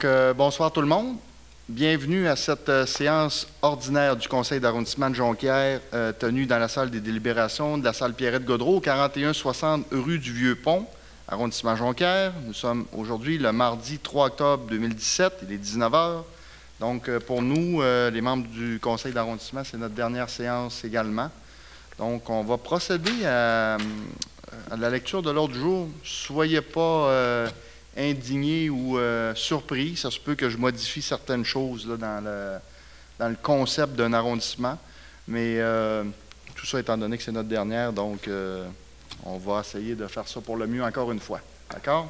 Donc, bonsoir tout le monde. Bienvenue à cette séance ordinaire du Conseil d'arrondissement de Jonquière tenue dans la salle des délibérations de la salle Pierrette-Gaudreault, 4160 rue du Vieux-Pont, arrondissement Jonquière. Nous sommes aujourd'hui le mardi 3 octobre 2017, il est 19 h. Donc, pour nous, les membres du Conseil d'arrondissement, c'est notre dernière séance également. Donc, on va procéder à la lecture de l'ordre du jour. Soyez pas indignés ou surpris. Ça se peut que je modifie certaines choses là, dans le concept d'un arrondissement. Mais tout ça étant donné que c'est notre dernière, donc on va essayer de faire ça pour le mieux encore une fois. D'accord?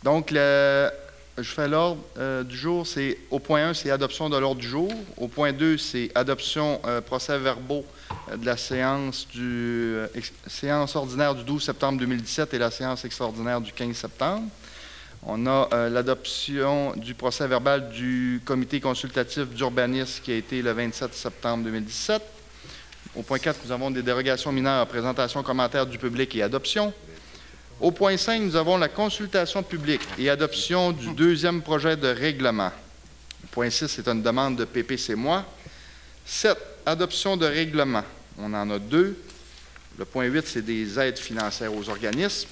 Donc, je fais l'ordre du jour. C'est au point 1, c'est adoption de l'ordre du jour. Au point 2, c'est adoption procès-verbaux de la séance ordinaire du 12 septembre 2017 et la séance extraordinaire du 15 septembre. On a l'adoption du procès-verbal du comité consultatif d'urbanisme qui a été le 27 septembre 2017. Au point 4, nous avons des dérogations mineures, présentation, commentaire du public et adoption. Au point 5, nous avons la consultation publique et adoption du deuxième projet de règlement. Le point 6, c'est une demande de PPC-moi. 7, adoption de règlement. On en a 2. Le point 8, c'est des aides financières aux organismes.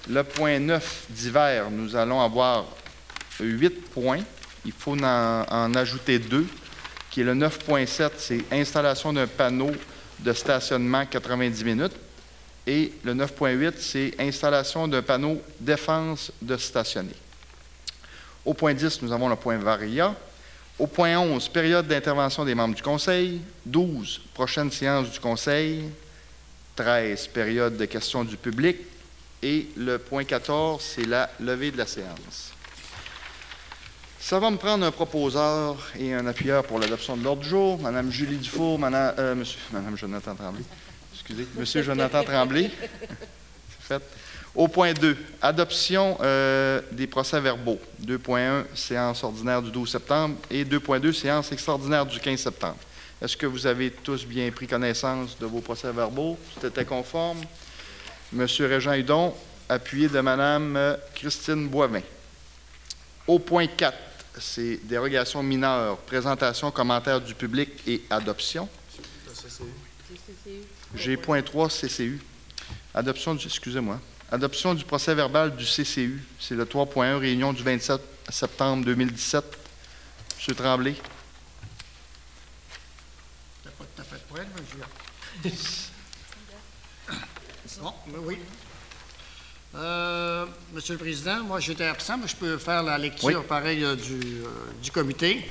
Le point 9, divers, nous allons avoir 8 points. Il faut en ajouter 2, qui est le 9.7, c'est installation d'un panneau de stationnement 90 minutes. Et le 9.8, c'est installation d'un panneau défense de stationner. Au point 10, nous avons le point varia. Au point 11, période d'intervention des membres du Conseil. 12, prochaine séance du Conseil. 13, période de questions du public. Et le point 14, c'est la levée de la séance. Ça va me prendre un proposeur et un appuyeur pour l'adoption de l'ordre du jour. Mme Julie Dufour, Mme Jonathan Tremblay. Excusez, M. Jonathan Tremblay. C'est fait. Au point 2, adoption des procès-verbaux. 2.1, séance ordinaire du 12 septembre et 2.2, séance extraordinaire du 15 septembre. Est-ce que vous avez tous bien pris connaissance de vos procès-verbaux? Tout était conforme. M. Régent Hudon, appuyé de Mme Christine Boivin. Au point 4, c'est dérogation mineure, présentation, commentaire du public et adoption. J'ai point 3, CCU. Adoption du procès-verbal du CCU. C'est le 3.1, réunion du 27 septembre 2017. M. Tremblay. Tu n'as pas tout à fait prêt, mais bon, oui. Monsieur le Président, moi j'étais absent, mais je peux faire la lecture pareil du comité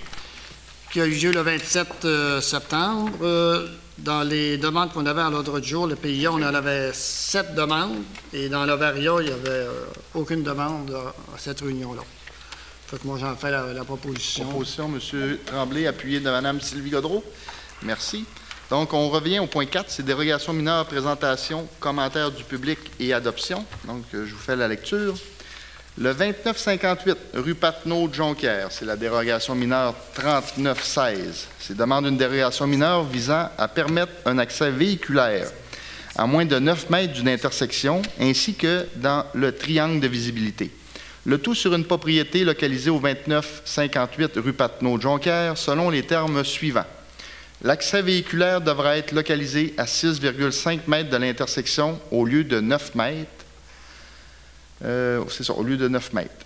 qui a eu lieu le 27 septembre. Dans les demandes qu'on avait à l'ordre du jour, le PIA, on en avait 7 demandes, et dans l'Ovaria, il n'y avait aucune demande à cette réunion-là. Fait que moi, j'en fais la proposition. Proposition, M. Tremblay, appuyé de Mme Sylvie Gaudreault. Merci. Donc, on revient au point 4, c'est dérogation mineure, présentation, commentaire du public et adoption. Donc, je vous fais la lecture. Le 2958, rue Patenot de Jonquière, c'est la dérogation mineure 3916. C'est demande d'une dérogation mineure visant à permettre un accès véhiculaire à moins de 9 mètres d'une intersection, ainsi que dans le triangle de visibilité. Le tout sur une propriété localisée au 2958 rue Patenot de Jonquière, selon les termes suivants. L'accès véhiculaire devra être localisé à 6,5 mètres de l'intersection au lieu de 9 mètres. C'est ça, au lieu de 9 mètres.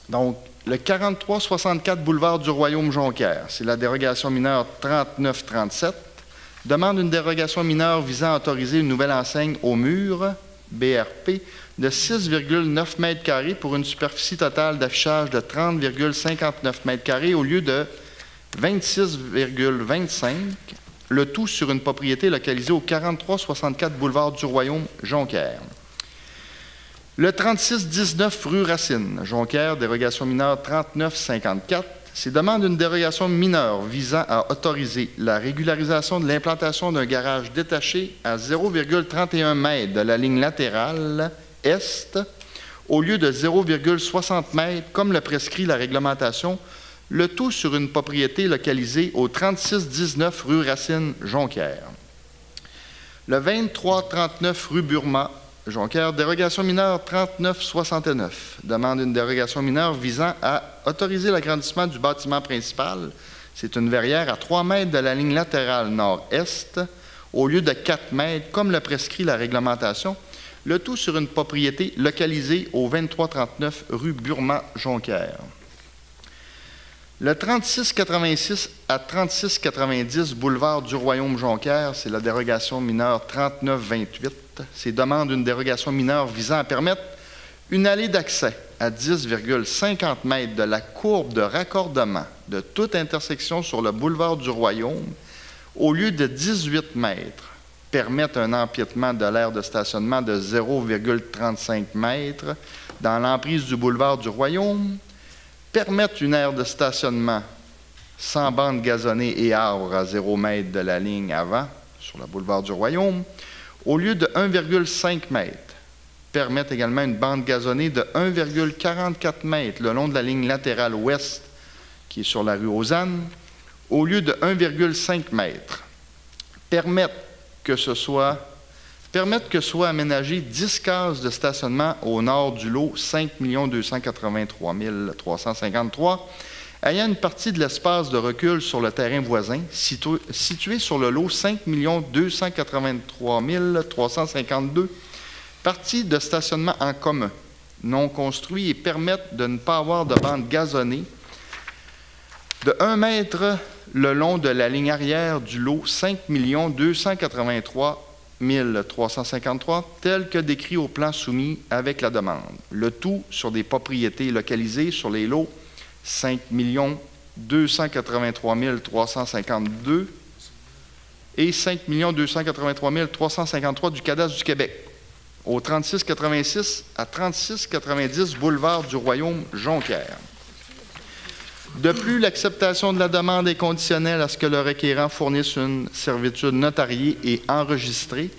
Donc, le 4364 boulevard du Royaume-Jonquière, c'est la dérogation mineure 3937, demande une dérogation mineure visant à autoriser une nouvelle enseigne au mur, BRP, de 6,9 mètres carrés pour une superficie totale d'affichage de 30,59 mètres carrés au lieu de 26,25, le tout sur une propriété localisée au 4364 boulevard du Royaume-Jonquière. Le 3619 rue Racine, Jonquière, dérogation mineure 3954, c'est demande d'une dérogation mineure visant à autoriser la régularisation de l'implantation d'un garage détaché à 0,31 mètres de la ligne latérale est au lieu de 0,60 mètres comme le prescrit la réglementation, le tout sur une propriété localisée au 3619 rue Racine, Jonquière. Le 2339 rue Burma, Jonquière. Dérogation mineure 3969. Demande une dérogation mineure visant à autoriser l'agrandissement du bâtiment principal. C'est une verrière à 3 mètres de la ligne latérale nord-est, au lieu de 4 mètres, comme le prescrit la réglementation, le tout sur une propriété localisée au 2339 rue Burma-Jonquière. Le 3686 à 3690 boulevard du Royaume-Jonquière, c'est la dérogation mineure 3928. C'est demande d'une dérogation mineure visant à permettre une allée d'accès à 10,50 mètres de la courbe de raccordement de toute intersection sur le boulevard du Royaume, au lieu de 18 mètres, permettre un empiètement de l'aire de stationnement de 0,35 mètres dans l'emprise du boulevard du Royaume, permettre une aire de stationnement sans bande gazonnée et arbres à 0 mètre de la ligne avant, sur le boulevard du Royaume, au lieu de 1,5 mètres. Permettre également une bande gazonnée de 1,44 mètres le long de la ligne latérale ouest, qui est sur la rue Lausanne, au lieu de 1,5 mètres. Permettre que soit aménagé 10 cases de stationnement au nord du lot 5 283 353, ayant une partie de l'espace de recul sur le terrain voisin, situé sur le lot 5 283 352, partie de stationnement en commun, non construit, et permettre de ne pas avoir de bande gazonnée de 1 mètre le long de la ligne arrière du lot 5 283 353, tel que décrit au plan soumis avec la demande. Le tout sur des propriétés localisées sur les lots 5 283 352 et 5 283 353 du cadastre du Québec, au 3686 à 3690 boulevard du Royaume-Jonquière. De plus, l'acceptation de la demande est conditionnelle à ce que le requérant fournisse une servitude notariée et enregistrée,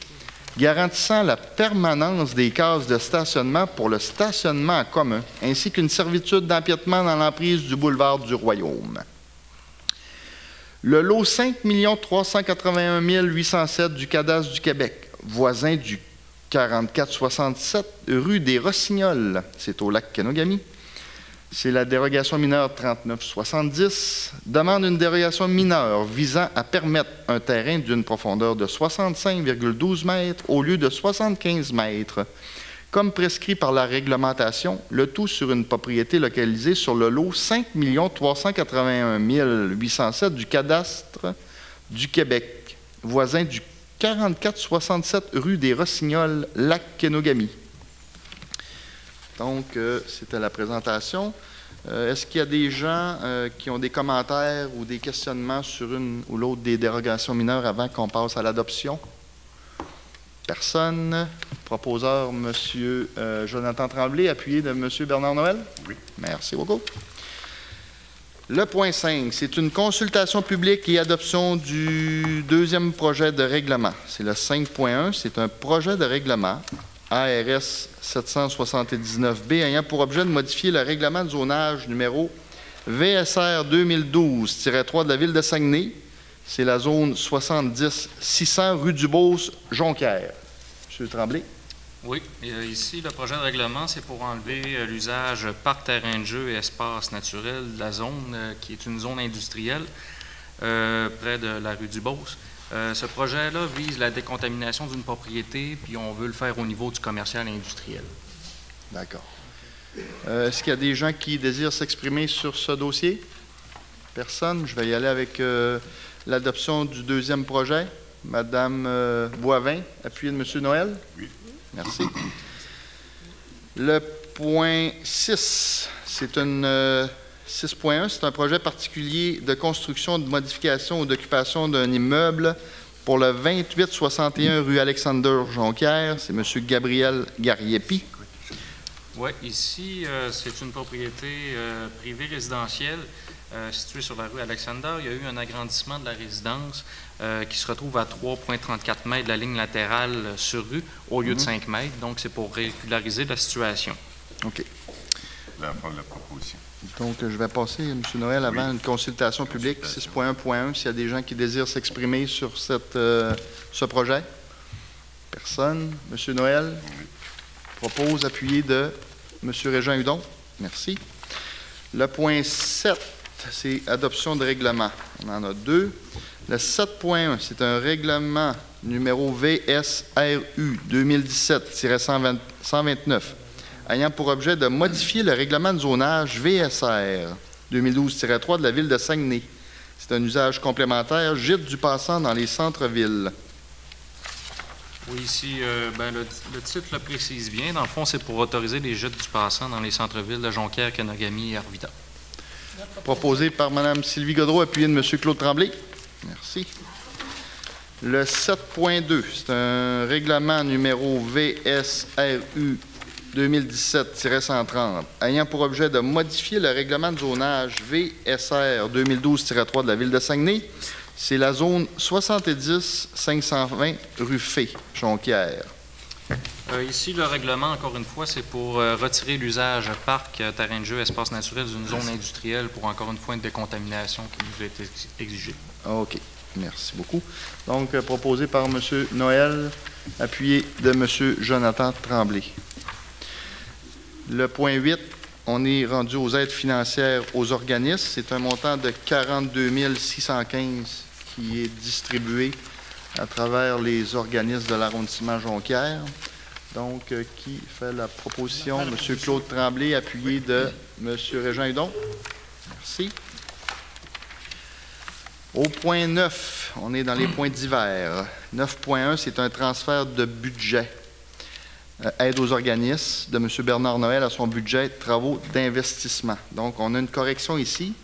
garantissant la permanence des cases de stationnement pour le stationnement en commun, ainsi qu'une servitude d'empiètement dans l'emprise du boulevard du Royaume. Le lot 5 381 807 du cadastre du Québec, voisin du 4467 rue des Rossignols, c'est au lac Kenogami. C'est la dérogation mineure 3970, demande une dérogation mineure visant à permettre un terrain d'une profondeur de 65,12 mètres au lieu de 75 mètres, comme prescrit par la réglementation, le tout sur une propriété localisée sur le lot 5 381 807 du cadastre du Québec, voisin du 4467 rue des Rossignols, lac Kenogami. Donc, c'était la présentation. Est-ce qu'il y a des gens qui ont des commentaires ou des questionnements sur une ou l'autre des dérogations mineures avant qu'on passe à l'adoption? Personne. Proposeur, M. Jonathan Tremblay, appuyé de M. Bernard Noël? Oui. Merci beaucoup. Le point 5, c'est une consultation publique et adoption du deuxième projet de règlement. C'est le 5.1, c'est un projet de règlement ARS 779B ayant pour objet de modifier le règlement de zonage numéro VSR 2012-3 de la ville de Saguenay. C'est la zone 70-600 rue du Beauce, Jonquière. M. Tremblay. Oui, ici, le projet de règlement, c'est pour enlever l'usage parc terrain de jeu et espace naturel de la zone, qui est une zone industrielle près de la rue du Beauce. Ce projet-là vise la décontamination d'une propriété, puis on veut le faire au niveau du commercial et industriel. D'accord. Est-ce qu'il y a des gens qui désirent s'exprimer sur ce dossier? Personne. Je vais y aller avec l'adoption du deuxième projet. Madame Boivin, appuyée de M. Noël? Oui. Merci. Le point 6, c'est une 6.1, c'est un projet particulier de construction, de modification ou d'occupation d'un immeuble pour le 2861 rue Alexander-Jonquière. C'est M. Gabriel Gariepi. Oui, ici, c'est une propriété privée résidentielle située sur la rue Alexander. Il y a eu un agrandissement de la résidence qui se retrouve à 3,34 mètres de la ligne latérale sur rue au lieu de 5 mètres. Donc, c'est pour régulariser la situation. OK. La proposition. Donc, je vais passer, M. Noël, avant une consultation publique, 6.1.1, s'il y a des gens qui désirent s'exprimer sur ce projet. Personne. M. Noël? Oui. Propose, appuyé de M. Régent Hudon. Merci. Le point 7, c'est adoption de règlement. On en a deux. Le 7.1, c'est un règlement numéro VSRU 2017-129, ayant pour objet de modifier le règlement de zonage VSR 2012-3 de la Ville de Saguenay. C'est un usage complémentaire, gîte du passant dans les centres-villes. Oui, ici, le titre le précise bien. Dans le fond, c'est pour autoriser les gîtes du passant dans les centres-villes de Jonquière, Kenogami et Arvida. Proposé par Mme Sylvie Gaudreau, appuyé de M. Claude Tremblay. Merci. Le 7.2, c'est un règlement numéro VSRU 2017-130, ayant pour objet de modifier le règlement de zonage VSR 2012-3 de la Ville de Saguenay. C'est la zone 70-520 rue Fay, Jonquière. Ici, le règlement, encore une fois, c'est pour retirer l'usage parc, terrain de jeu, espace naturel d'une zone industrielle pour, encore une fois, une décontamination qui nous a été exigée. OK. Merci beaucoup. Donc, proposé par M. Noël, appuyé de M. Jonathan Tremblay. Le point 8, on est rendu aux aides financières aux organismes. C'est un montant de 42 615 qui est distribué à travers les organismes de l'arrondissement Jonquière. Donc, qui fait la proposition? M. Claude Tremblay, appuyé de M. Régent Hudon. Merci. Au point 9, on est dans les points divers. 9.1, c'est un transfert de budget. Aide aux organismes de M. Bernard Noël à son budget travaux d'investissement. Donc, on a une correction ici.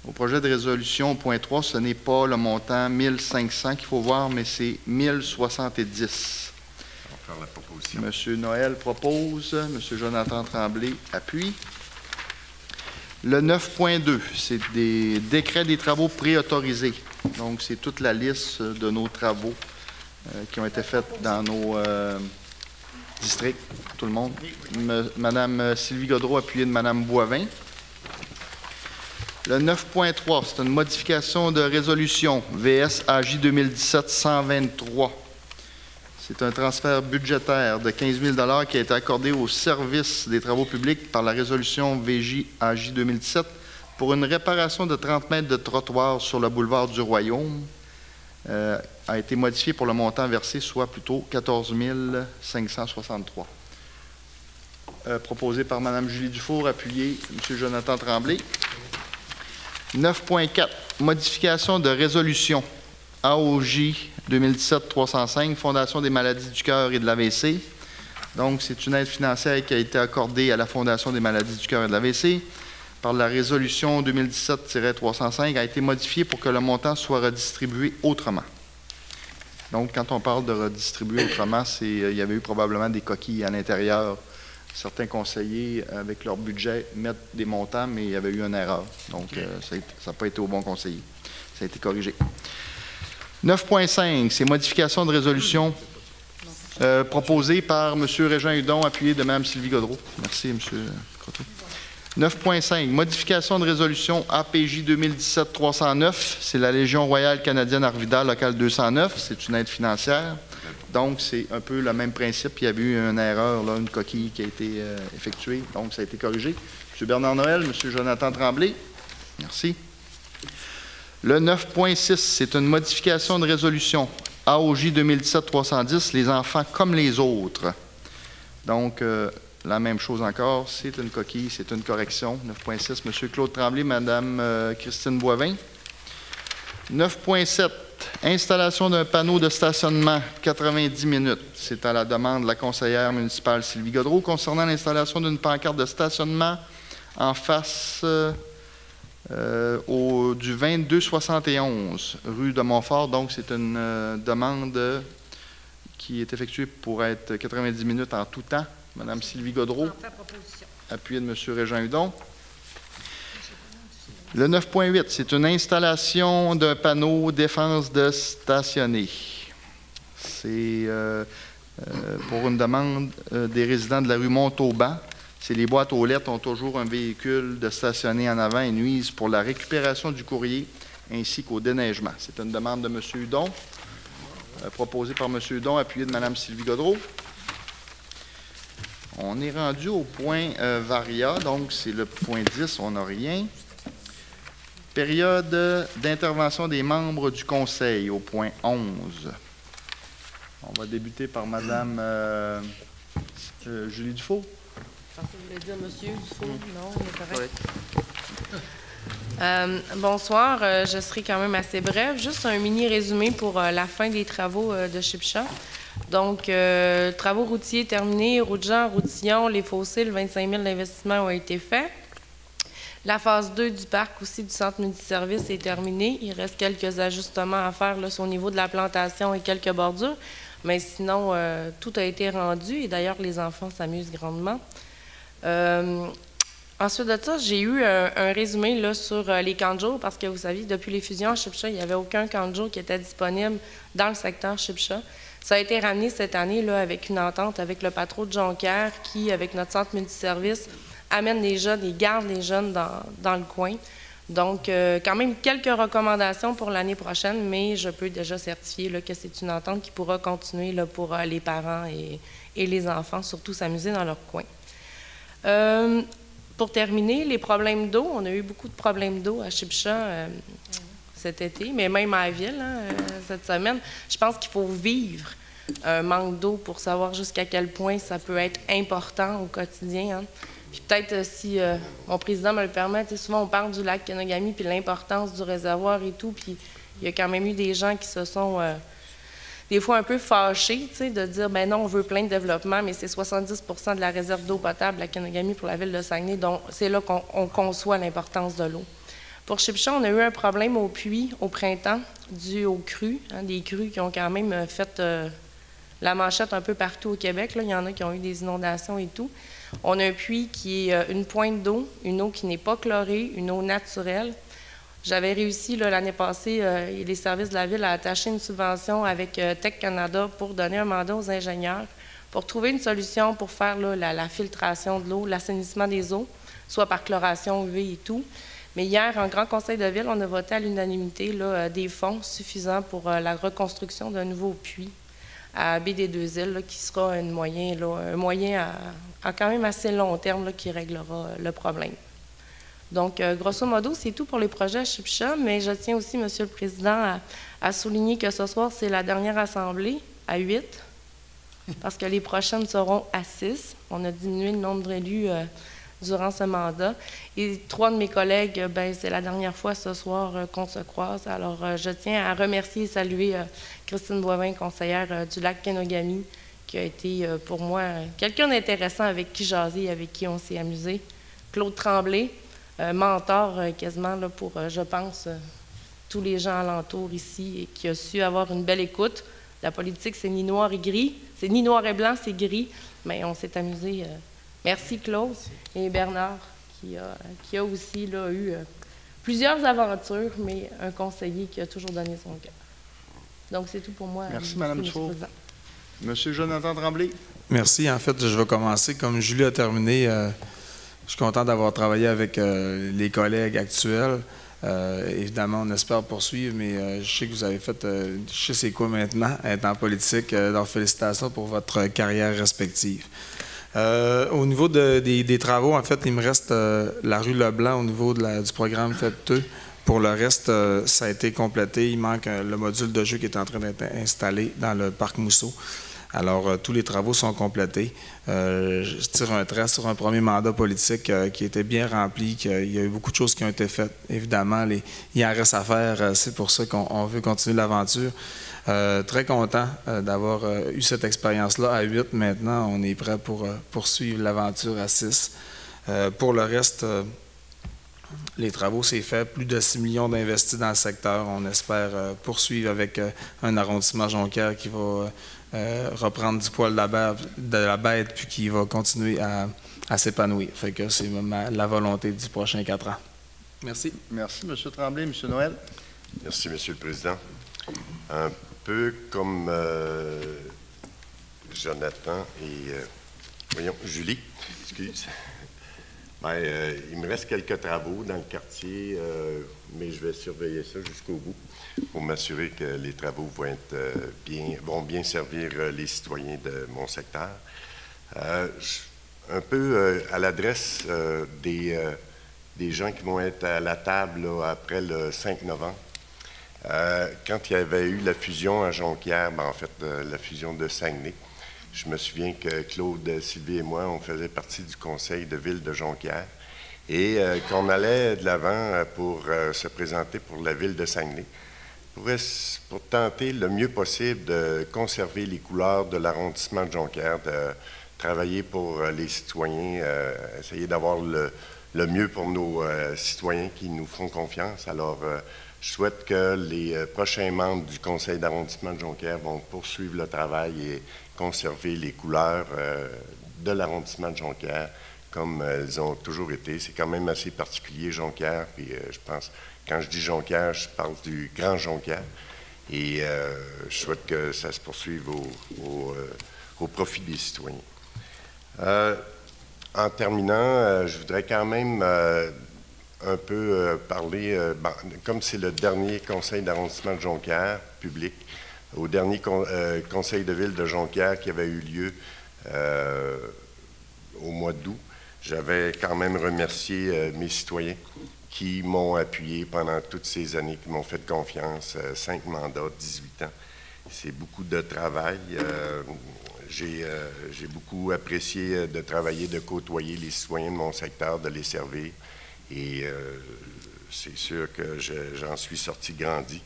Au projet de résolution, au point 3, ce n'est pas le montant 1500 qu'il faut voir, mais c'est 1070. On va faire la proposition. M. Noël propose, M. Jonathan Tremblay appuie. Le 9.2, c'est des décrets des travaux préautorisés. Donc, c'est toute la liste de nos travaux qui ont été faits dans nos districts, tout le monde. Madame Sylvie Gaudreau, appuyée de Madame Boivin. Le 9.3, c'est une modification de résolution VS-AJ 2017-123. C'est un transfert budgétaire de 15 000 $ qui a été accordé au service des travaux publics par la résolution VJ-AJ 2017 pour une réparation de 30 mètres de trottoir sur le boulevard du Royaume. A été modifié pour le montant versé, soit plutôt 14 563. Proposé par Mme Julie Dufour, appuyé M. Jonathan Tremblay. 9.4, modification de résolution AOJ 2017-305, Fondation des maladies du cœur et de l'AVC. Donc, c'est une aide financière qui a été accordée à la Fondation des maladies du cœur et de l'AVC par la résolution 2017-305, a été modifiée pour que le montant soit redistribué autrement. Donc, quand on parle de redistribuer autrement, il y avait eu probablement des coquilles à l'intérieur. Certains conseillers, avec leur budget, mettent des montants, mais il y avait eu une erreur. Donc, ça n'a pas été au bon conseiller. Ça a été corrigé. 9.5, c'est modification de résolution proposée par M. Régent Hudon, appuyé de Mme Sylvie Gaudreau. Merci, M. Croteau. 9.5, modification de résolution APJ 2017-309. C'est la Légion royale canadienne Arvida, locale 209. C'est une aide financière. Donc, c'est un peu le même principe. Il y avait eu une erreur, là, une coquille qui a été effectuée. Donc, ça a été corrigé. M. Bernard Noël, M. Jonathan Tremblay. Merci. Le 9.6, c'est une modification de résolution AOJ 2017-310, les enfants comme les autres. Donc, la même chose encore, c'est une coquille, c'est une correction. 9.6, M. Claude Tremblay, Mme Christine Boivin. 9.7, installation d'un panneau de stationnement 90 minutes. C'est à la demande de la conseillère municipale Sylvie Gaudreau concernant l'installation d'une pancarte de stationnement en face du 2271 rue de Montfort. Donc, c'est une demande qui est effectuée pour être 90 minutes en tout temps. Mme Sylvie Gaudreau, appuyée de M. Régent Hudon. Le 9.8, c'est une installation d'un panneau défense de stationner. C'est pour une demande des résidents de la rue Montauban. C'est les boîtes aux lettres ont toujours un véhicule de stationner en avant et nuisent pour la récupération du courrier ainsi qu'au déneigement. C'est une demande de M. Hudon, proposée par M. Hudon, appuyée de Mme Sylvie Gaudreau. On est rendu au point Varia, donc c'est le point 10, on n'a rien. Période d'intervention des membres du Conseil, au point 11. On va débuter par Mme Julie Dufault. Je pensais que vous voulez dire Monsieur Dufault. Non, on est correct. Bonsoir, je serai quand même assez brève. Juste un mini résumé pour la fin des travaux de Chipcha. Donc, travaux routiers terminés, route Jean, route Sillon, les fossiles, 25 000 d'investissement ont été faits. La phase 2 du parc aussi du centre multiservice est terminée. Il reste quelques ajustements à faire là, sur le niveau de la plantation et quelques bordures. Mais sinon, tout a été rendu et d'ailleurs, les enfants s'amusent grandement. Ensuite de ça, j'ai eu un résumé là, sur les camps de jour parce que vous savez, depuis les fusions à Chipcha, il n'y avait aucun camp de jour qui était disponible dans le secteur Chipcha. Ça a été ramené cette année là, avec une entente avec le patron de Jonquière qui, avec notre centre multiservice, amène les jeunes et garde les jeunes dans le coin. Donc, quand même quelques recommandations pour l'année prochaine, mais je peux déjà certifier là, que c'est une entente qui pourra continuer là, pour les parents et les enfants, surtout s'amuser dans leur coin. Pour terminer, les problèmes d'eau. On a eu beaucoup de problèmes d'eau à Chipcha cet été, mais même à la ville cette semaine. Je pense qu'il faut vivre un manque d'eau pour savoir jusqu'à quel point ça peut être important au quotidien. Hein. Puis peut-être, si mon président me le permet, souvent on parle du lac Kenogami puis l'importance du réservoir et tout, puis il y a quand même eu des gens qui se sont des fois un peu fâchés de dire, ben non, on veut plein de développement, mais c'est 70 % de la réserve d'eau potable à Kenogami pour la ville de Saguenay, donc c'est là qu'on conçoit l'importance de l'eau. Pour Chipcha, on a eu un problème au puits au printemps dû aux crues, hein, des crues qui ont quand même fait la manchette un peu partout au Québec. Là. Il y en a qui ont eu des inondations et tout. On a un puits qui est une pointe d'eau, une eau qui n'est pas chlorée, une eau naturelle. J'avais réussi l'année passée, les services de la Ville, à attacher une subvention avec Tech Canada pour donner un mandat aux ingénieurs pour trouver une solution pour faire là, la filtration de l'eau, l'assainissement des eaux, soit par chloration UV et tout. Mais hier, en Grand Conseil de Ville, on a voté à l'unanimité des fonds suffisants pour la reconstruction d'un nouveau puits à Baie des Deux-Îles, qui sera un moyen à quand même assez long terme qui réglera le problème. Donc, grosso modo, c'est tout pour les projets à Chipcha, mais je tiens aussi, Monsieur le Président, à souligner que ce soir, c'est la dernière assemblée à 8, parce que les prochaines seront à 6. On a diminué le nombre d'élus durant ce mandat. Et 3 de mes collègues, c'est la dernière fois ce soir qu'on se croise. Alors, je tiens à remercier et saluer Christine Boivin, conseillère du lac Kenogami, qui a été pour moi quelqu'un d'intéressant avec qui jaser, avec qui on s'est amusé. Claude Tremblay, mentor quasiment là, pour, je pense, tous les gens alentours ici et qui a su avoir une belle écoute. La politique, c'est ni noir et gris, c'est ni noir et blanc, c'est gris, mais on s'est amusé. Merci Claude et Bernard qui a aussi là, eu plusieurs aventures, mais un conseiller qui a toujours donné son cœur. Donc, c'est tout pour moi. Merci, Mme Dufault. Monsieur Jonathan Tremblay. Merci. En fait, je vais commencer. Comme Julie a terminé, je suis content d'avoir travaillé avec les collègues actuels. Évidemment, on espère poursuivre, mais je sais que vous avez fait, je sais c'est quoi maintenant, être en politique. Donc, félicitations pour votre carrière respective. Au niveau des travaux, en fait, il me reste la rue Leblanc au niveau du programme FEP2. Pour le reste, ça a été complété. Il manque le module de jeu qui est en train d'être installé dans le parc Mousseau. Alors, tous les travaux sont complétés. Je tire un trait sur un premier mandat politique qui était bien rempli, qu'il y a eu beaucoup de choses qui ont été faites. Évidemment, il en reste à faire. C'est pour ça qu'on veut continuer l'aventure. Très content d'avoir eu cette expérience-là à 8. Maintenant, on est prêt pour poursuivre l'aventure à 6. Pour le reste, les travaux, c'est fait. Plus de 6 millions d'investis dans le secteur. On espère poursuivre avec un arrondissement Jonquière qui va reprendre du poil de la bête puis qui va continuer à s'épanouir. Fait que c'est la volonté du prochain 4 ans. Merci. Merci, M. Tremblay. M. Noël. Merci, M. le Président. Un peu comme Jonathan et Julie, excuse. Il me reste quelques travaux dans le quartier, mais je vais surveiller ça jusqu'au bout pour m'assurer que les travaux vont bien servir les citoyens de mon secteur. un peu à l'adresse des gens qui vont être à la table là, après le 5 novembre. Quand il y avait eu la fusion à Jonquière, en fait, la fusion de Saguenay, je me souviens que Claude, Sylvie et moi, on faisait partie du conseil de ville de Jonquière et qu'on allait de l'avant pour se présenter pour la ville de Saguenay, pour tenter le mieux possible de conserver les couleurs de l'arrondissement de Jonquière, de travailler pour les citoyens, essayer d'avoir le mieux pour nos citoyens qui nous font confiance. Alors, je souhaite que les prochains membres du conseil d'arrondissement de Jonquière vont poursuivre le travail et conserver les couleurs de l'arrondissement de Jonquière comme elles ont toujours été. C'est quand même assez particulier, Jonquière, puis je pense, quand je dis Jonquière, je parle du Grand Jonquière. Et je souhaite que ça se poursuive au profit des citoyens. En terminant, je voudrais quand même un peu parler, comme c'est le dernier conseil d'arrondissement de Jonquière public, au dernier conseil de ville de Jonquière qui avait eu lieu au mois d'août, j'avais quand même remercié mes citoyens qui m'ont appuyé pendant toutes ces années, qui m'ont fait confiance, 5 mandats, 18 ans. C'est beaucoup de travail. J'ai beaucoup apprécié de travailler, de côtoyer les citoyens de mon secteur, de les servir. Et c'est sûr que j'en suis sorti grandi.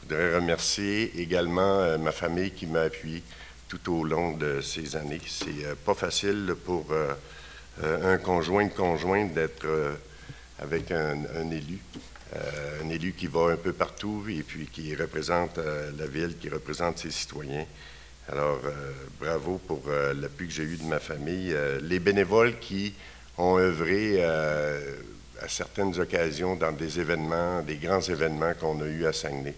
Je voudrais remercier également ma famille qui m'a appuyé tout au long de ces années. C'est pas facile pour un conjoint, une conjointe d'être avec un élu qui va un peu partout et puis qui représente la ville, qui représente ses citoyens. Alors, bravo pour l'appui que j'ai eu de ma famille. Les bénévoles qui ont œuvré à certaines occasions dans des événements, des grands événements qu'on a eus à Saguenay,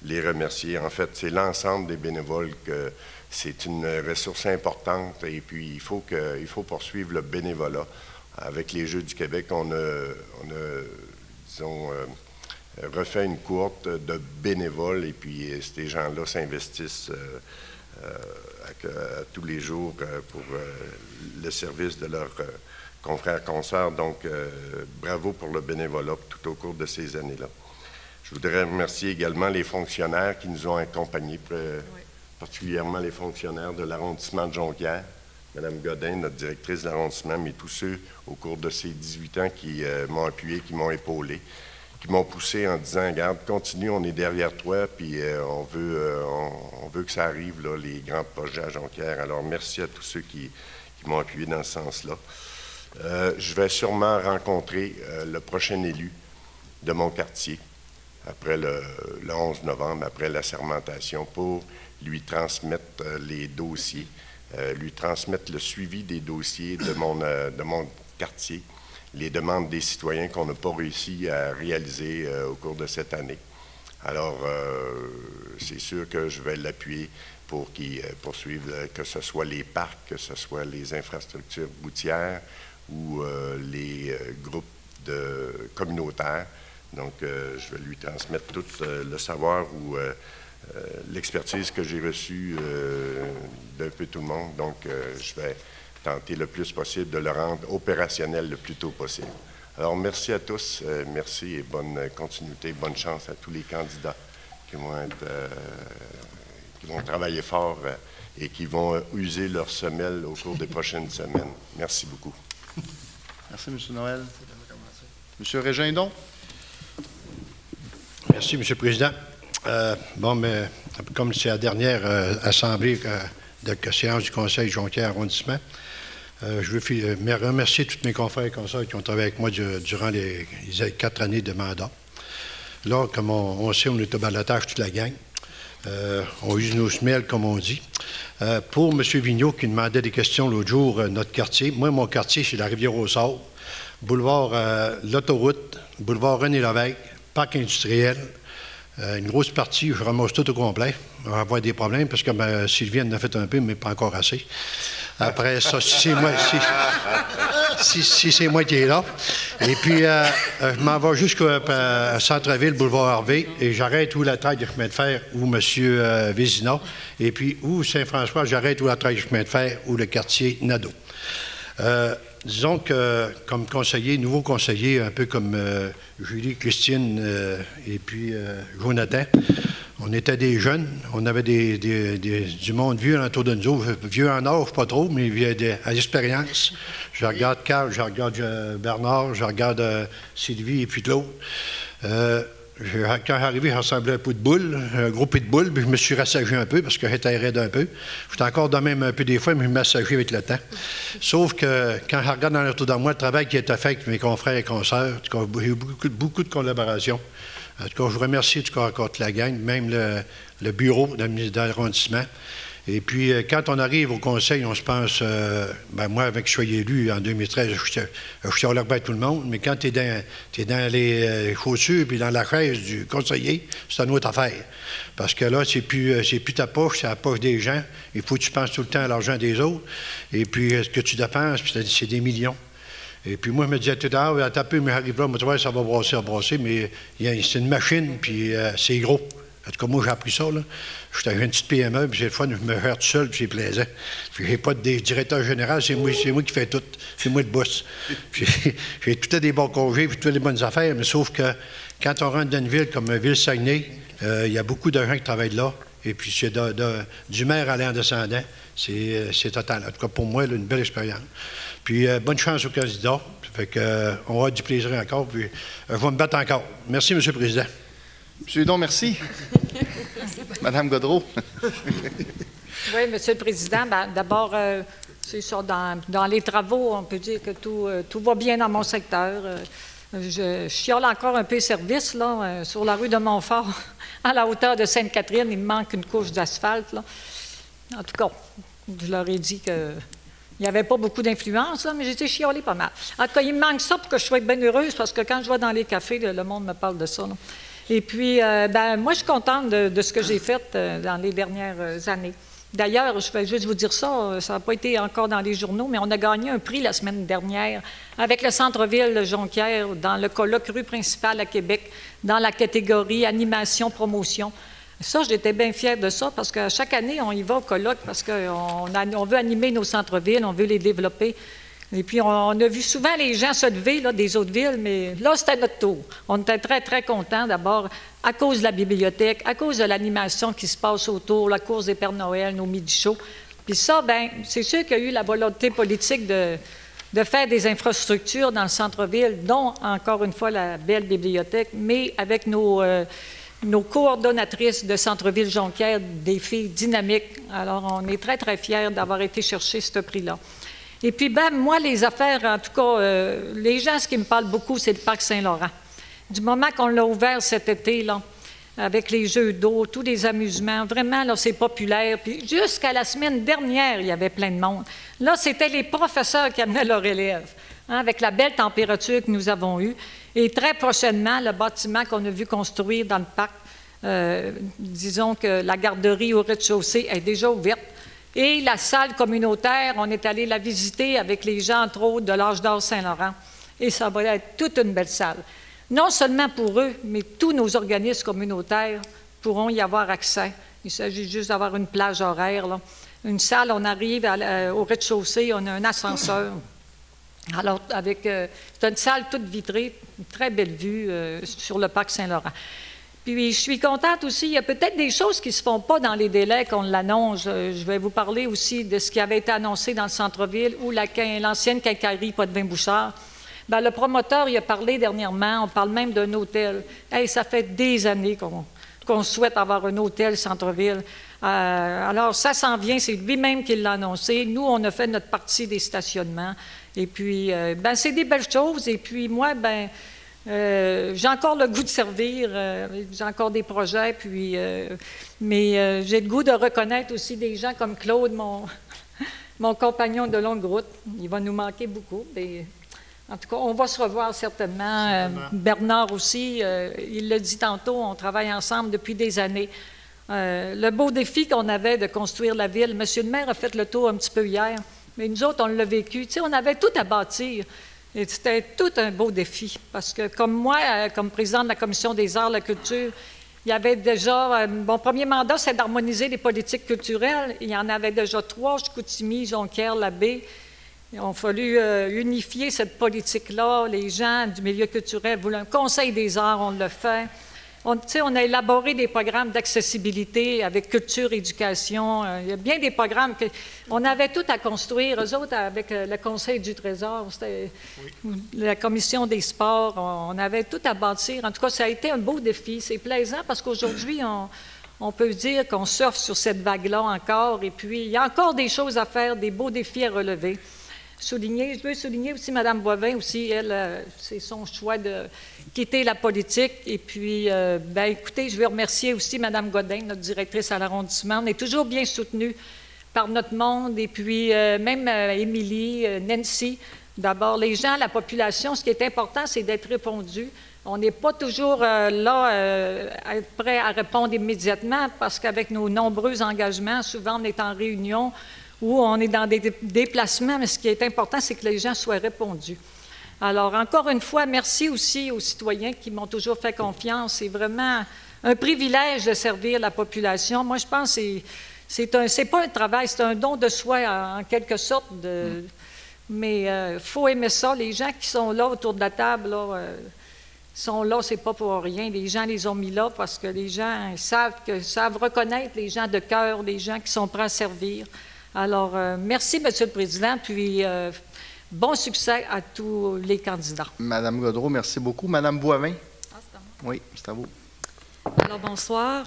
les remercier. En fait, c'est l'ensemble des bénévoles que c'est une ressource importante et puis il faut poursuivre le bénévolat. Avec les Jeux du Québec, on a disons, refait une cohorte de bénévoles et puis ces gens-là s'investissent tous les jours pour le service de leurs confrères, consoeurs. Donc, bravo pour le bénévolat tout au cours de ces années-là. Je voudrais remercier également les fonctionnaires qui nous ont accompagnés, particulièrement les fonctionnaires de l'arrondissement de Jonquière, Mme Godin, notre directrice de l'arrondissement, mais tous ceux au cours de ces 18 ans qui m'ont appuyé, qui m'ont épaulé, qui m'ont poussé en disant « Regarde, continue, on est derrière toi, puis on veut que ça arrive, là, les grands projets à Jonquière. » Alors, merci à tous ceux qui m'ont appuyé dans ce sens-là. Je vais sûrement rencontrer le prochain élu de mon quartier après le 11 novembre, après la sermentation, pour lui transmettre les dossiers, lui transmettre le suivi des dossiers de mon quartier, les demandes des citoyens qu'on n'a pas réussi à réaliser au cours de cette année. Alors, c'est sûr que je vais l'appuyer pour qu'il poursuive, que ce soit les parcs, que ce soit les infrastructures routières ou les groupes communautaires. Donc, je vais lui transmettre tout le savoir ou l'expertise que j'ai reçue d'un peu tout le monde. Donc, je vais tenter le plus possible de le rendre opérationnel le plus tôt possible. Alors, merci à tous. Merci et bonne continuité, bonne chance à tous les candidats qui vont travailler fort et qui vont user leur semelle au cours des prochaines semaines. Merci beaucoup. Merci, M. Noël. M. Régindon. Merci, M. le Président. Mais comme c'est la dernière assemblée de séance du Conseil Jonquière arrondissement, je veux remercier tous mes confrères et consoeurs qui ont travaillé avec moi durant les 4 années de mandat. Là, comme on sait, on est au balotage toute la gang. On use nos semelles, comme on dit. Pour M. Vigneault, qui demandait des questions l'autre jour, notre quartier, moi, mon quartier, c'est la Rivière-aux-Saules, boulevard l'autoroute, boulevard René-Lévesque, parc industriel, une grosse partie, je ramasse tout au complet. On va avoir des problèmes parce que Sylvie en a fait un peu, mais pas encore assez. Après ça, si c'est moi qui est là. Et puis, je m'en vais jusqu'au centre-ville, boulevard Harvey, et j'arrête où la taille de chemin de fer, où M. Vézina, et puis où Saint-François, j'arrête où la taille de chemin de fer, où le quartier Nadeau. Disons que, comme conseiller, nouveau conseiller, un peu comme Julie, Christine et puis Jonathan, on était des jeunes, on avait du monde vieux autour de nous, vieux en âge, pas trop, mais à l'expérience. Je regarde Carl, je regarde Bernard, je regarde Sylvie et puis Claude. Quand j'arrivais, je ressemblais à un pitbull, un gros pitbull, puis je me suis rassagé un peu parce que j'étais raide un peu. J'étais encore de même un peu des fois, mais je me massagé avec le temps. Sauf que quand je regarde dans autour de moi, le travail qui a été fait avec mes confrères et consoeurs, j'ai eu beaucoup de collaboration. En tout cas, je vous remercie encore toute la gang, même le bureau d'arrondissement. Et puis, quand on arrive au conseil, on se pense, moi, avec que je sois élu en 2013, je chiale bien tout le monde, mais quand tu es dans les chaussures puis dans la chaise du conseiller, c'est une autre affaire. Parce que là, c'est plus ta poche, c'est la poche des gens. Il faut que tu penses tout le temps à l'argent des autres. Et puis, ce que tu dépenses, c'est des millions. Et puis moi, je me disais tout à l'heure, attends un peu, mais j'arrive là, moi, ça va brasser, mais c'est une machine, puis c'est gros. En tout cas, moi, j'ai appris ça, là. J'étais une petite PME, puis j'ai le fun, je me gère tout seul, puis c'est plaisant. Puis j'ai pas de directeur général, c'est moi qui fais tout. C'est moi le boss. Puis j'ai tout à des bons congés, puis toutes les bonnes affaires, mais sauf que quand on rentre dans une ville comme Ville-Saguenay, il y a beaucoup de gens qui travaillent là, et puis c'est du maire aller en descendant, c'est total. En tout cas, pour moi, là, une belle expérience. Puis bonne chance au candidat. Fait que, on aura du plaisir encore, puis je vais me battre encore. Merci, M. le Président. M. Hudon, merci. Mme Gaudreault. Oui, M. le Président, d'abord, c'est ça, dans les travaux, on peut dire que tout va bien dans mon secteur. Je chiale encore un peu les services, là, sur la rue de Montfort, à la hauteur de Sainte-Catherine. Il me manque une couche d'asphalte, là. En tout cas, je leur ai dit que il n'y avait pas beaucoup d'influence, là, mais j'étais chialée pas mal. En tout cas, il me manque ça pour que je sois bien heureuse, parce que quand je vais dans les cafés, le monde me parle de ça, là. Et puis, moi, je suis contente de ce que j'ai fait dans les dernières années. D'ailleurs, je vais juste vous dire ça, ça n'a pas été encore dans les journaux, mais on a gagné un prix la semaine dernière avec le centre-ville de Jonquière dans le colloque rue principale à Québec, dans la catégorie animation, promotion. Ça, j'étais bien fière de ça parce que chaque année, on y va au colloque parce qu'on veut animer nos centres-villes, on veut les développer. Et puis, on a vu souvent les gens se lever là, des autres villes, mais là, c'était notre tour. On était très, très contents, d'abord, à cause de la bibliothèque, à cause de l'animation qui se passe autour, la course des Pères Noël, nos midi shows. Puis ça, bien, c'est sûr qu'il y a eu la volonté politique de faire des infrastructures dans le centre-ville, dont, encore une fois, la belle bibliothèque, mais avec nos coordonnatrices de Centre-Ville Jonquière, des filles dynamiques. Alors, on est très, très fiers d'avoir été chercher ce prix-là. Et puis, ben, moi, les affaires, en tout cas, les gens, ce qui me parle beaucoup, c'est le parc Saint-Laurent. Du moment qu'on l'a ouvert cet été, là, avec les jeux d'eau, tous les amusements, vraiment, là, c'est populaire. Puis jusqu'à la semaine dernière, il y avait plein de monde. Là, c'était les professeurs qui amenaient leurs élèves, hein, avec la belle température que nous avons eue. Et très prochainement, le bâtiment qu'on a vu construire dans le parc, disons que la garderie au rez-de-chaussée est déjà ouverte. Et la salle communautaire, on est allé la visiter avec les gens, entre autres, de l'Âge d'Or Saint-Laurent. Et ça va être toute une belle salle. Non seulement pour eux, mais tous nos organismes communautaires pourront y avoir accès. Il s'agit juste d'avoir une plage horaire, là. Une salle, on arrive au rez-de-chaussée, on a un ascenseur. Alors, c'est une salle toute vitrée, une très belle vue sur le parc Saint-Laurent. Puis, je suis contente aussi, il y a peut-être des choses qui ne se font pas dans les délais qu'on l'annonce. Je vais vous parler aussi de ce qui avait été annoncé dans le centre-ville ou l'ancienne quincaillerie Potvin-Bouchard. Bien, le promoteur, il a parlé dernièrement, on parle même d'un hôtel. Hey, ça fait des années qu'on souhaite avoir un hôtel centre-ville. Alors, ça s'en vient, c'est lui-même qui l'a annoncé. Nous, on a fait notre partie des stationnements. Et puis, ben, c'est des belles choses. Et puis, moi, ben, j'ai encore le goût de servir, j'ai encore des projets, puis, mais j'ai le goût de reconnaître aussi des gens comme Claude, mon compagnon de longue route. Il va nous manquer beaucoup. Mais, en tout cas, on va se revoir certainement. Bernard aussi, il l'a dit tantôt, on travaille ensemble depuis des années. Le beau défi qu'on avait de construire la ville, M. le maire a fait le tour un petit peu hier, mais nous autres, on l'a vécu. Tu sais, on avait tout à bâtir. Et c'était tout un beau défi, parce que comme moi, comme présidente de la Commission des arts et de la culture, il y avait déjà, mon premier mandat, c'est d'harmoniser les politiques culturelles. Il y en avait déjà 3, Chicoutimi, Jonquière, Labbé. Il a fallu unifier cette politique-là. Les gens du milieu culturel voulaient un conseil des arts, on l'a fait. On a élaboré des programmes d'accessibilité avec culture, éducation. Il y a bien des programmes on avait tout à construire. Eux autres, avec le Conseil du Trésor, c'était la Commission des sports, on avait tout à bâtir. En tout cas, ça a été un beau défi. C'est plaisant parce qu'aujourd'hui, on peut dire qu'on surfe sur cette vague-là encore. Et puis, il y a encore des choses à faire, des beaux défis à relever. Je veux souligner aussi Mme Boivin, aussi, elle, c'est son choix de quitter la politique. Et puis, écoutez, je veux remercier aussi Mme Godin, notre directrice à l'arrondissement. On est toujours bien soutenus par notre monde. Et puis, même Émilie, Nancy. D'abord, les gens, la population, ce qui est important, c'est d'être répondu. On n'est pas toujours prêt à répondre immédiatement parce qu'avec nos nombreux engagements, souvent on est en réunion où on est dans des déplacements, mais ce qui est important, c'est que les gens soient répondus. Alors, encore une fois, merci aussi aux citoyens qui m'ont toujours fait confiance. C'est vraiment un privilège de servir la population. Moi, je pense que c'est pas un travail, c'est un don de soi, en quelque sorte. Mais il faut aimer ça. Les gens qui sont là autour de la table, sont là, c'est pas pour rien. Les gens les ont mis là parce que les gens savent reconnaître les gens de cœur, les gens qui sont prêts à servir. Alors, merci, M. le Président, puis bon succès à tous les candidats. Madame Gaudreault, merci beaucoup. Madame Boivin? Ah, c'est à moi. Oui, c'est à vous. Alors, bonsoir.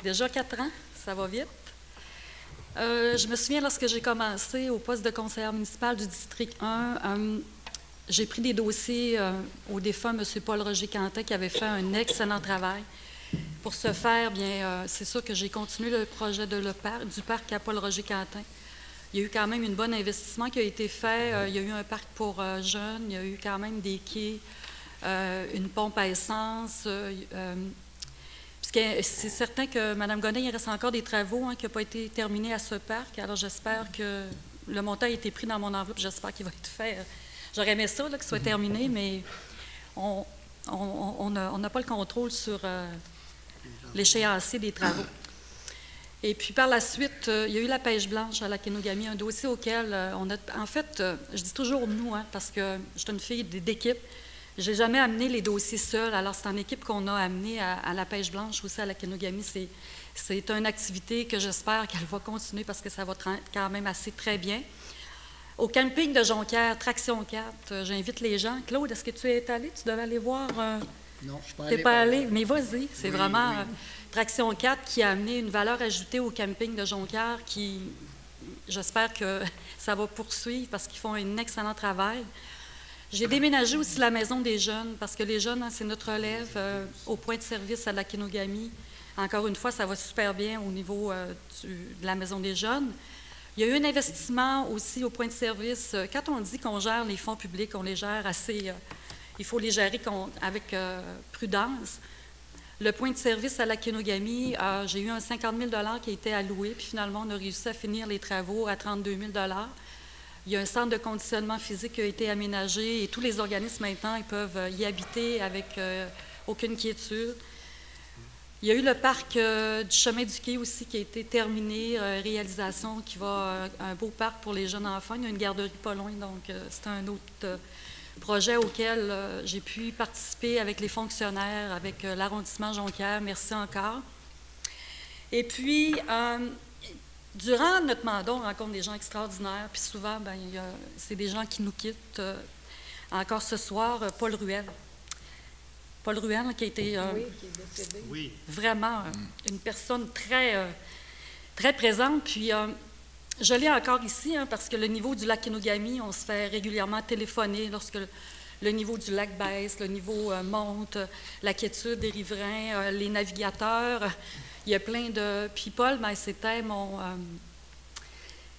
Déjà 4 ans, ça va vite. Je me souviens, lorsque j'ai commencé au poste de conseillère municipale du district 1, j'ai pris des dossiers au défunt M. Paul-Roger Quentin, qui avait fait un excellent travail. Pour ce faire, bien, c'est sûr que j'ai continué le projet du parc à Paul-Roger Quentin. Il y a eu quand même un bon investissement qui a été fait. Il y a eu un parc pour jeunes, il y a eu quand même des quais, une pompe à essence. C'est certain que Mme Godin, il reste encore des travaux qui n'ont pas été terminés à ce parc. Alors, j'espère que le montant a été pris dans mon enveloppe. J'espère qu'il va être fait. J'aurais aimé ça, qu'il soit terminé, mais on n'a pas le contrôle sur l'échéancier des travaux. Et puis, par la suite, il y a eu la pêche blanche à la Kenogami, un dossier auquel on a... En fait, je dis toujours nous, parce que je suis une fille d'équipe. Je n'ai jamais amené les dossiers seuls. Alors, c'est en équipe qu'on a amené à la pêche blanche aussi à la Kenogami. C'est une activité que j'espère qu'elle va continuer parce que ça va quand même assez très bien. Au camping de Jonquière, Traction 4, j'invite les gens. Claude, est-ce que tu es allé? Tu devais aller voir... Non, je ne suis pas allé. Tu n'es pas allé, mais vas-y. C'est oui, vraiment oui. Traction 4 qui a amené une valeur ajoutée au camping de Jonquière qui, j'espère que ça va poursuivre parce qu'ils font un excellent travail. J'ai déménagé aussi la maison des jeunes parce que les jeunes, c'est notre relève au point de service à la Kenogami. Encore une fois, ça va super bien au niveau de la maison des jeunes. Il y a eu un investissement aussi au point de service. Quand on dit qu'on gère les fonds publics, on les gère assez... il faut les gérer avec prudence. Le point de service à la Kenogami, j'ai eu un 50 000 qui a été alloué, puis finalement, on a réussi à finir les travaux à 32 000 Il y a un centre de conditionnement physique qui a été aménagé et tous les organismes maintenant ils peuvent y habiter avec aucune quiétude. Il y a eu le parc du chemin du quai aussi qui a été terminé, réalisation qui va un beau parc pour les jeunes enfants. Il y a une garderie pas loin, donc c'est un autre projet auquel j'ai pu participer avec les fonctionnaires, avec l'arrondissement Jonquière. Merci encore. Et puis, durant notre mandat, on rencontre des gens extraordinaires, puis souvent, c'est des gens qui nous quittent. Encore ce soir, Paul Ruel. Paul Ruel, qui a été qui est décédé. Vraiment une personne très, très présente. Puis, je l'ai encore ici, parce que le niveau du lac Kenogami, on se fait régulièrement téléphoner lorsque le niveau du lac baisse, le niveau monte, la quiétude des riverains, les navigateurs. Il y a plein de... Puis Paul,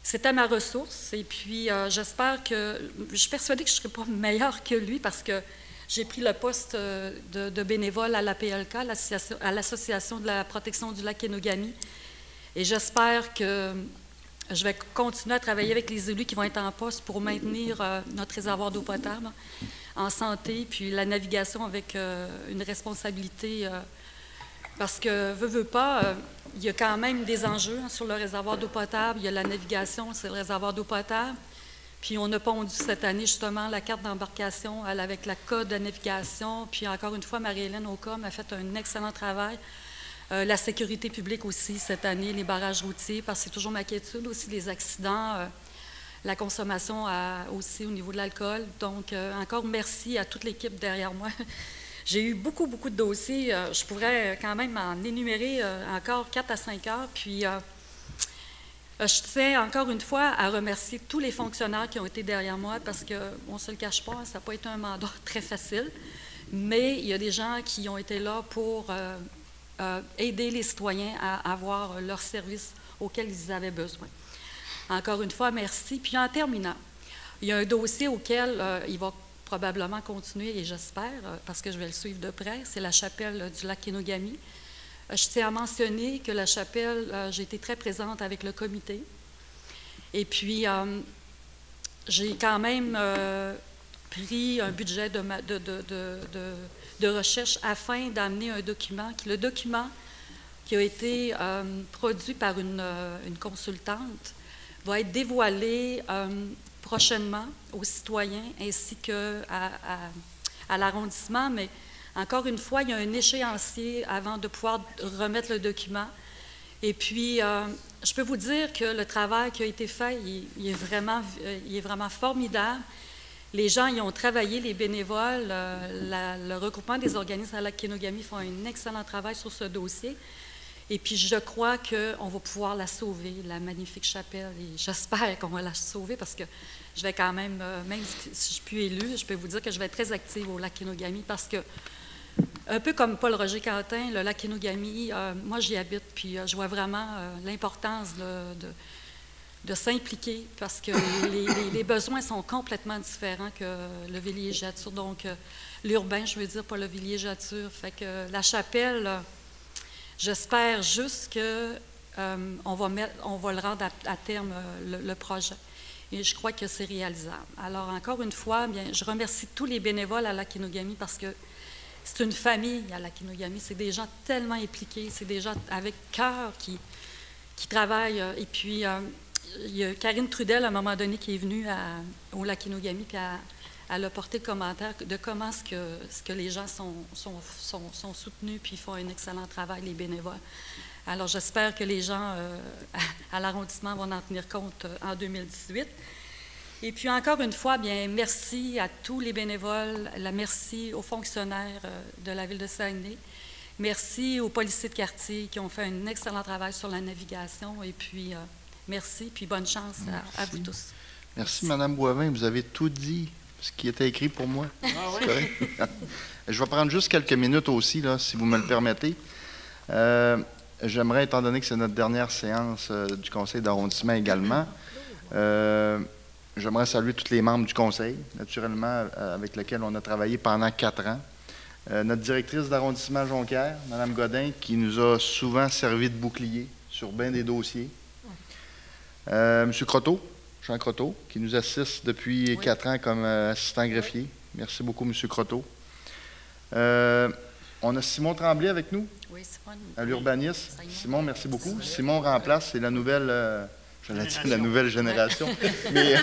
c'était ma ressource. Et puis, j'espère que... Je suis persuadée que je ne serai pas meilleure que lui parce que j'ai pris le poste de bénévole à l'APLK, à l'Association de la protection du lac Kenogami. Et j'espère que je vais continuer à travailler avec les élus qui vont être en poste pour maintenir notre réservoir d'eau potable en santé, puis la navigation avec une responsabilité... Parce que, veut pas, il y a quand même des enjeux sur le réservoir d'eau potable. Il y a la navigation, c'est le réservoir d'eau potable. Puis on a pondu cette année justement la carte d'embarcation avec la code de navigation. Puis encore une fois, Marie-Hélène Aucom a fait un excellent travail. La sécurité publique aussi cette année, les barrages routiers, parce que c'est toujours ma inquiétude aussi, les accidents, la consommation aussi au niveau de l'alcool. Donc encore merci à toute l'équipe derrière moi. J'ai eu beaucoup de dossiers. Je pourrais quand même en énumérer encore 4 à 5 heures. Puis je tiens encore une fois à remercier tous les fonctionnaires qui ont été derrière moi parce qu'on ne se le cache pas, ça n'a pas été un mandat très facile, mais il y a des gens qui ont été là pour aider les citoyens à avoir leurs services auxquels ils avaient besoin. Encore une fois, merci. Puis en terminant, il y a un dossier auquel il va probablement continuer, et j'espère, parce que je vais le suivre de près, c'est la chapelle du lac Kenogami. Je tiens à mentionner que la chapelle, j'ai été très présente avec le comité. Et puis, j'ai quand même pris un budget de recherche afin d'amener un document. Le document qui a été produit par une consultante va être dévoilé prochainement aux citoyens ainsi qu'à l'arrondissement, mais encore une fois, il y a un échéancier avant de pouvoir remettre le document. Et puis, je peux vous dire que le travail qui a été fait, il est vraiment formidable. Les gens y ont travaillé, les bénévoles, le regroupement des organismes à la Kenogami font un excellent travail sur ce dossier. Et puis, je crois qu'on va pouvoir la sauver, la magnifique chapelle. Et j'espère qu'on va la sauver parce que je vais quand même si je ne suis plus élue, je peux vous dire que je vais être très active au lac Kenogami parce que, un peu comme Paul-Roger Quentin, le lac Kenogami, moi j'y habite, puis je vois vraiment l'importance de s'impliquer parce que les besoins sont complètement différents que le villégiature. Donc, l'urbain, je veux dire, pas le villégiature. Fait que la chapelle, j'espère juste qu'on va le rendre à terme, le projet. Et je crois que c'est réalisable. Alors, encore une fois, bien, je remercie tous les bénévoles à la Kenogami parce que c'est une famille à la Kenogami. C'est des gens tellement impliqués, c'est des gens avec cœur qui travaillent. Et puis, il y a Karine Trudel, à un moment donné, qui est venue au lac Kenogami, puis elle a porté le commentaire de comment ce que les gens sont soutenus, puis font un excellent travail, les bénévoles. Alors, j'espère que les gens à l'arrondissement vont en tenir compte en 2018. Et puis, encore une fois, bien, merci à tous les bénévoles, merci aux fonctionnaires de la Ville de Saguenay, merci aux policiers de quartier qui ont fait un excellent travail sur la navigation. Et puis, merci, puis bonne chance à vous tous. Merci, Mme Boivin. Vous avez tout dit, ce qui était écrit pour moi. Ah oui? Je vais prendre juste quelques minutes aussi, là, si vous me le permettez. J'aimerais, étant donné que c'est notre dernière séance du conseil d'arrondissement également, j'aimerais saluer tous les membres du conseil, naturellement, avec lesquels on a travaillé pendant 4 ans. Notre directrice d'arrondissement Jonquière, Mme Godin, qui nous a souvent servi de bouclier sur bien des dossiers. M. Croteau, Jean Croteau, qui nous assiste depuis 4 ans comme assistant greffier. Merci beaucoup, M. Croteau. On a Simon Tremblay avec nous, à l'urbanisme. Simon, merci beaucoup. Simon remplace, c'est la nouvelle, j'allais dire la nouvelle génération, mais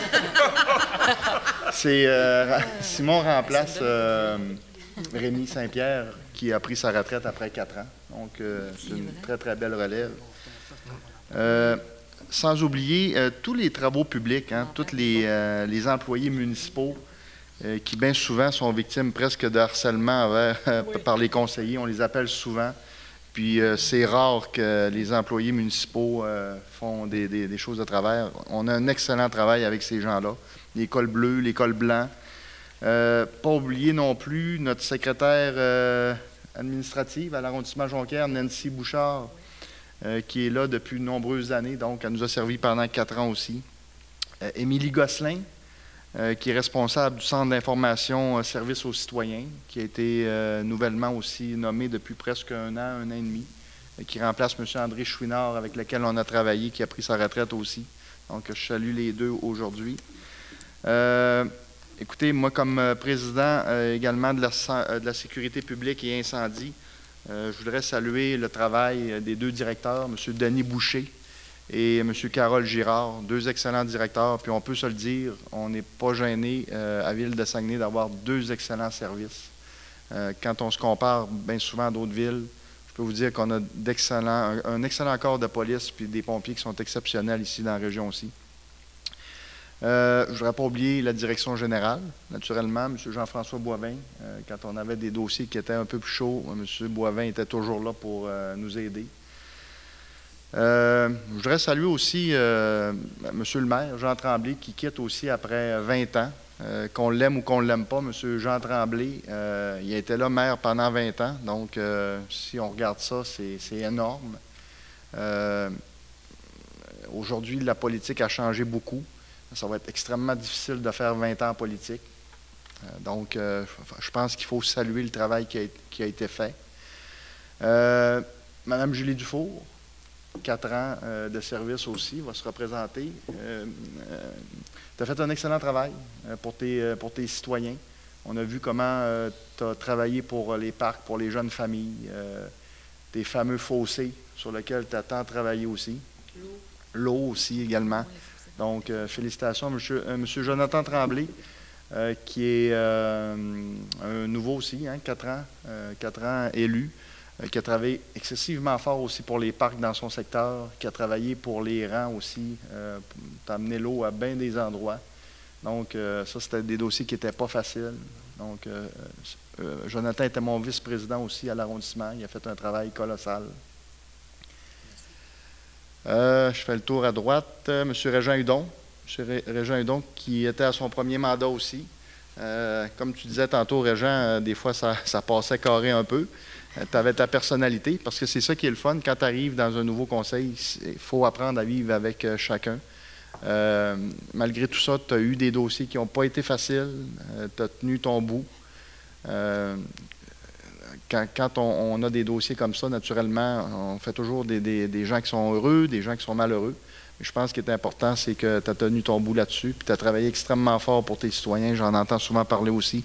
Simon remplace Rémi Saint-Pierre, qui a pris sa retraite après 4 ans. Donc, c'est une très, très belle relève. Sans oublier tous les travaux publics, tous les employés municipaux qui, bien souvent, sont victimes presque de harcèlement par les conseillers. On les appelle souvent. Puis, c'est rare que les employés municipaux font des choses de travers. On a un excellent travail avec ces gens-là. Les cols bleus, les cols blancs. Pas oublier non plus notre secrétaire administrative à l'arrondissement Jonquière, Nancy Bouchard, qui est là depuis de nombreuses années. Donc, elle nous a servi pendant 4 ans aussi. Émilie Gosselin, qui est responsable du Centre d'information service aux citoyens, qui a été nouvellement aussi nommé depuis presque 1 an, 1 an et demi, qui remplace M. André Chouinard, avec lequel on a travaillé, qui a pris sa retraite aussi. Donc, je salue les deux aujourd'hui. Écoutez, moi, comme président également de la sécurité publique et incendie, je voudrais saluer le travail des 2 directeurs, M. Denis Boucher et M. Carole Girard, 2 excellents directeurs. Puis on peut se le dire, on n'est pas gêné à Ville de Saguenay d'avoir 2 excellents services. Quand on se compare bien souvent à d'autres villes, je peux vous dire qu'on a un excellent corps de police puis des pompiers qui sont exceptionnels ici dans la région aussi. Je ne voudrais pas oublier la direction générale, naturellement, M. Jean-François Boivin. Quand on avait des dossiers qui étaient un peu plus chauds, M. Boivin était toujours là pour nous aider. Je voudrais saluer aussi M. le maire, Jean Tremblay, qui quitte aussi après 20 ans. Qu'on l'aime ou qu'on ne l'aime pas, M. Jean Tremblay, il a été là maire pendant 20 ans. Donc, si on regarde ça, c'est énorme. Aujourd'hui, la politique a changé beaucoup. Ça va être extrêmement difficile de faire 20 ans en politique. Donc, je pense qu'il faut saluer le travail qui a été fait. Mme Julie Dufour, 4 ans de service aussi, va se représenter. Tu as fait un excellent travail pour tes citoyens. On a vu comment tu as travaillé pour les parcs, pour les jeunes familles, tes fameux fossés sur lesquels tu as tant travaillé aussi. L'eau aussi également. Donc, félicitations, M. Jonathan Tremblay, qui est un nouveau aussi, 4 ans élu, qui a travaillé excessivement fort aussi pour les parcs dans son secteur, qui a travaillé pour les rangs aussi, pour amener l'eau à bien des endroits. Donc, ça, c'était des dossiers qui n'étaient pas faciles. Donc, Jonathan était mon vice-président aussi à l'arrondissement. Il a fait un travail colossal. Je fais le tour à droite. M. Régent Hudon. M. Régent Hudon, qui était à son premier mandat aussi. Comme tu disais tantôt, Régent, des fois, ça passait carré un peu. Tu avais ta personnalité, parce que c'est ça qui est le fun. Quand tu arrives dans un nouveau conseil, il faut apprendre à vivre avec chacun. Malgré tout ça, tu as eu des dossiers qui n'ont pas été faciles. Tu as tenu ton bout. Quand on a des dossiers comme ça, naturellement, on fait toujours des gens qui sont heureux, des gens qui sont malheureux. Mais je pense que ce qui est important, c'est que tu as tenu ton bout là-dessus, puis tu as travaillé extrêmement fort pour tes citoyens. J'en entends souvent parler aussi,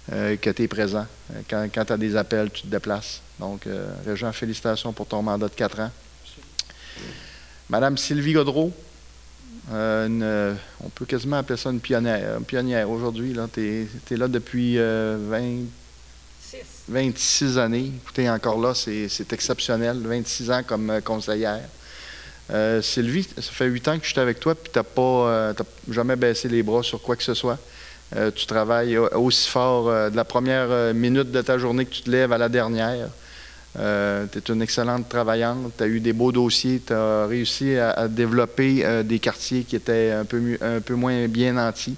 que tu es présent. Quand tu as des appels, tu te déplaces. Donc, Régent, félicitations pour ton mandat de 4 ans. Madame Sylvie Gaudreau, on peut quasiment appeler ça une pionnière aujourd'hui. Tu es là depuis 26 années. Écoutez, encore là, c'est exceptionnel. 26 ans comme conseillère. Sylvie, ça fait 8 ans que je suis avec toi, puis tu n'as jamais baissé les bras sur quoi que ce soit. Tu travailles aussi fort de la première minute de ta journée que tu te lèves à la dernière. Tu es une excellente travaillante. Tu as eu des beaux dossiers. Tu as réussi à développer des quartiers qui étaient un peu moins bien nantis.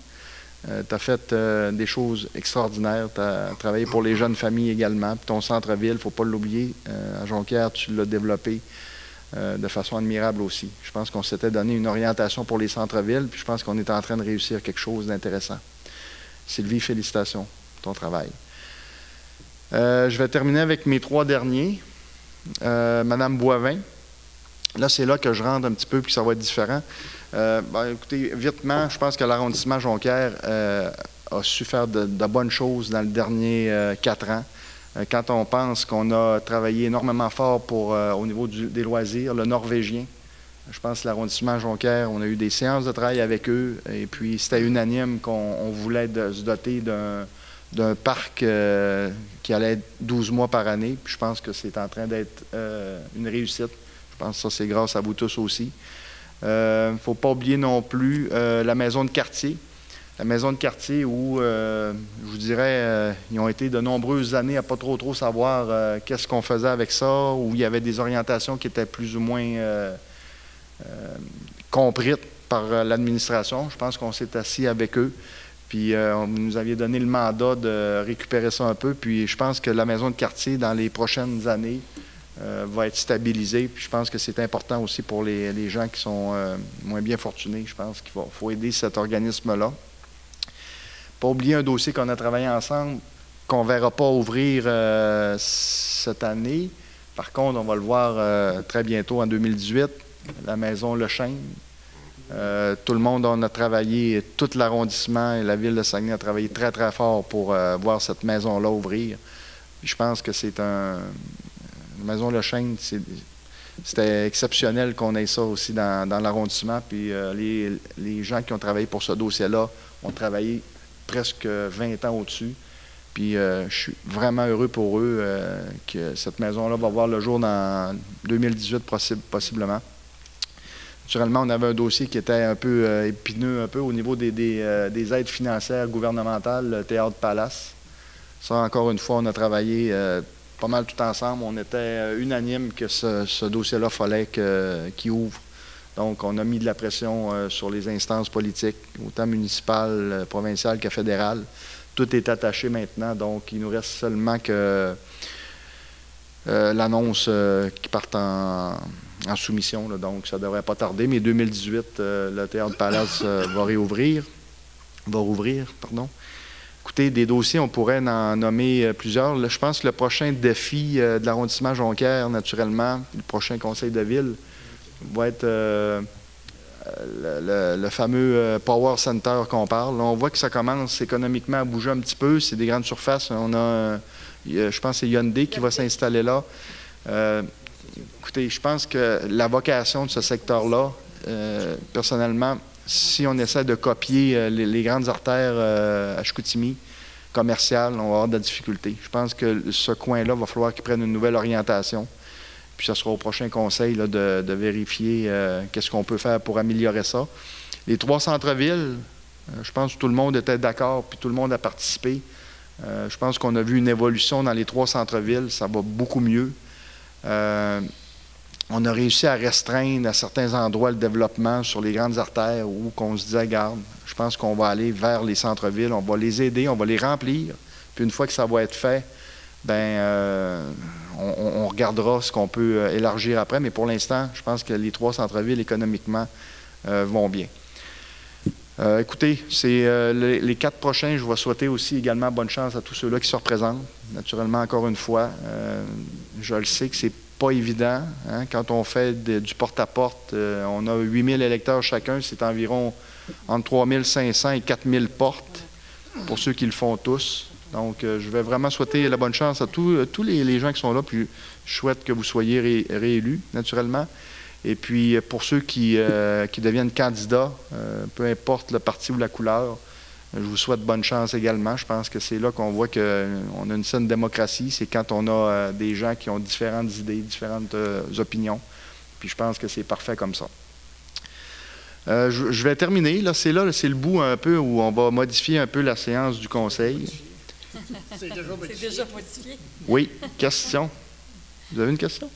Tu as fait des choses extraordinaires. Tu as travaillé pour les jeunes familles également. Puis ton centre-ville, il ne faut pas l'oublier. À Jonquière, tu l'as développé de façon admirable aussi. Je pense qu'on s'était donné une orientation pour les centres-villes, puis je pense qu'on est en train de réussir quelque chose d'intéressant. Sylvie, félicitations pour ton travail. Je vais terminer avec mes 3 derniers. Madame Boivin. Là, c'est là que je rentre un petit peu, puis ça va être différent. Écoutez, vitement, je pense que l'arrondissement Jonquière a su faire de bonnes choses dans les derniers 4 ans. Quand on pense qu'on a travaillé énormément fort au niveau des loisirs, le norvégien, je pense que l'arrondissement Jonquière, on a eu des séances de travail avec eux, et puis c'était unanime qu'on voulait se doter d'un parc qui allait être 12 mois par année, puis je pense que c'est en train d'être une réussite. Je pense que ça, c'est grâce à vous tous aussi. Il ne faut pas oublier non plus la maison de quartier. La maison de quartier où, je vous dirais, ils ont été de nombreuses années à ne pas trop savoir qu'est-ce qu'on faisait avec ça, où il y avait des orientations qui étaient plus ou moins comprises par l'administration. Je pense qu'on s'est assis avec eux, puis vous nous aviez donné le mandat de récupérer ça un peu, puis je pense que la maison de quartier, dans les prochaines années, va être stabilisée, puis je pense que c'est important aussi pour les gens qui sont moins bien fortunés. Je pense qu'il faut aider cet organisme-là. Pas oublier un dossier qu'on a travaillé ensemble, qu'on ne verra pas ouvrir cette année. Par contre, on va le voir très bientôt en 2018, la maison Le Chêne. Tout le monde en a travaillé, tout l'arrondissement et la ville de Saguenay a travaillé très, très fort pour voir cette maison-là ouvrir. Puis je pense que c'est la maison Le Chêne, c'était exceptionnel qu'on ait ça aussi dans l'arrondissement. Puis les gens qui ont travaillé pour ce dossier-là ont travaillé presque 20 ans au-dessus. Puis je suis vraiment heureux pour eux que cette maison-là va voir le jour dans 2018 possiblement. Naturellement, on avait un dossier qui était un peu épineux, un peu au niveau des aides financières gouvernementales, le Théâtre Palace. Ça, encore une fois, on a travaillé pas mal tout ensemble. On était unanime que ce dossier-là fallait qu'il ouvre. Donc, on a mis de la pression sur les instances politiques, autant municipales, provinciales que fédérales. Tout est attaché maintenant, donc il nous reste seulement que l'annonce qui parte en soumission, là, donc ça ne devrait pas tarder, mais 2018, le Théâtre Palace va rouvrir. Écoutez, des dossiers, on pourrait en nommer plusieurs. Là, je pense que le prochain défi de l'arrondissement Jonquière, naturellement, le prochain conseil de ville, va être le fameux Power Center qu'on parle. Là, on voit que ça commence économiquement à bouger un petit peu. C'est des grandes surfaces. On a, je pense que c'est Hyundai qui va s'installer là. Écoutez, je pense que la vocation de ce secteur-là, personnellement, si on essaie de copier les grandes artères à Chicoutimi, commerciales, on va avoir de la difficulté. Je pense que ce coin-là, va falloir qu'il prenne une nouvelle orientation. Puis ça sera au prochain conseil là, de vérifier qu'est-ce qu'on peut faire pour améliorer ça. Les 3 centres-villes, je pense que tout le monde était d'accord, puis tout le monde a participé. Je pense qu'on a vu une évolution dans les 3 centres-villes, ça va beaucoup mieux. On a réussi à restreindre à certains endroits le développement sur les grandes artères où on se disait, regarde, je pense qu'on va aller vers les centres-villes, on va les aider, on va les remplir. Puis une fois que ça va être fait, on regardera ce qu'on peut élargir après. Mais pour l'instant, je pense que les 3 centres-villes économiquement vont bien. Écoutez, c'est les 4 prochains, je vais souhaiter aussi également bonne chance à tous ceux-là qui se représentent. Naturellement, encore une fois, je le sais que c'est pas évident. Hein, quand on fait du porte-à-porte, on a 8000 électeurs chacun, c'est environ entre 3500 et 4000 portes pour ceux qui le font tous. Donc, je vais vraiment souhaiter la bonne chance à tous les gens qui sont là, puis je souhaite que vous soyez réélus, naturellement. Et puis, pour ceux qui deviennent candidats, peu importe le parti ou la couleur, je vous souhaite bonne chance également. Je pense que c'est là qu'on voit qu'on a une saine démocratie. C'est quand on a des gens qui ont différentes idées, différentes opinions. Puis je pense que c'est parfait comme ça. Je vais terminer. Là, c'est le bout un peu où on va modifier un peu la séance du conseil. C'est déjà modifié. Oui, question. Vous avez une question?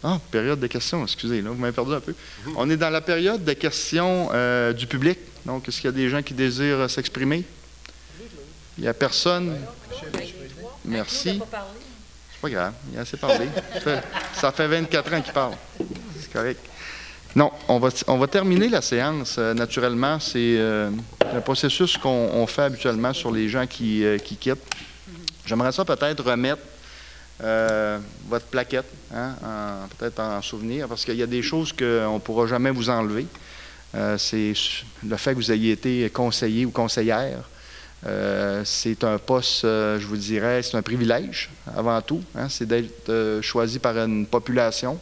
Ah, période de questions, excusez, là, vous m'avez perdu un peu. On est dans la période de questions du public. Donc, est-ce qu'il y a des gens qui désirent s'exprimer? Il n'y a personne? Merci. C'est pas grave, il a assez parlé. Ça fait 24 ans qu'il parle. C'est correct. Non, on va terminer la séance, naturellement. C'est un processus qu'on fait habituellement sur les gens qui quittent. J'aimerais ça peut-être remettre votre plaquette, hein, peut-être en souvenir, parce qu'il y a des choses qu'on ne pourra jamais vous enlever. C'est le fait que vous ayez été conseiller ou conseillère. C'est un poste, je vous dirais, c'est un privilège avant tout. Hein, c'est d'être choisi par une population.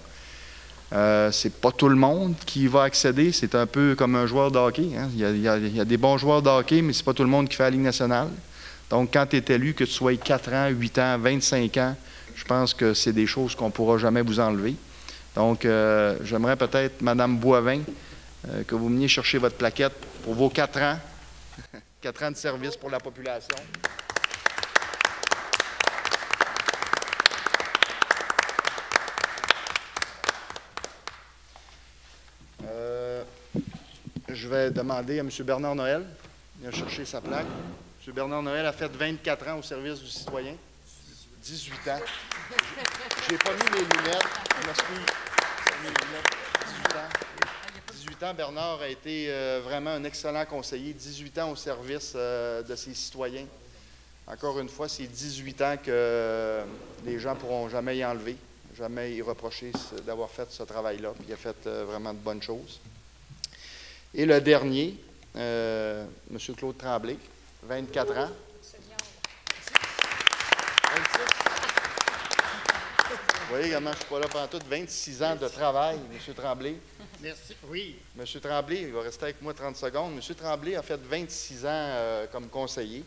C'est pas tout le monde qui va accéder. C'est un peu comme un joueur de hockey. Hein. Il y a des bons joueurs de hockey, mais c'est pas tout le monde qui fait la Ligue nationale. Donc, quand tu es élu, que tu sois 4 ans, 8 ans, 25 ans, je pense que c'est des choses qu'on ne pourra jamais vous enlever. Donc, j'aimerais peut-être, Mme Boivin, que vous veniez chercher votre plaquette pour vos 4 ans. 4 ans de service pour la population. Je vais demander à M. Bernard Noël de venir chercher sa plaque. M. Bernard Noël a fait 24 ans au service du citoyen. 18 ans. J'ai pas mis mes lunettes. Je m'excuse. 18 ans, Bernard a été vraiment un excellent conseiller. 18 ans au service de ses citoyens. Encore une fois, c'est 18 ans que les gens ne pourront jamais y enlever, jamais y reprocher d'avoir fait ce travail-là. Puis il a fait vraiment de bonnes choses. Et le dernier, M. Claude Tremblay, 24 ans. 26. Vous voyez comment je ne suis pas là pendant tout 26 ans de travail, M. Tremblay. Merci. Oui. M. Tremblay, il va rester avec moi 30 secondes. M. Tremblay a fait 26 ans comme conseiller.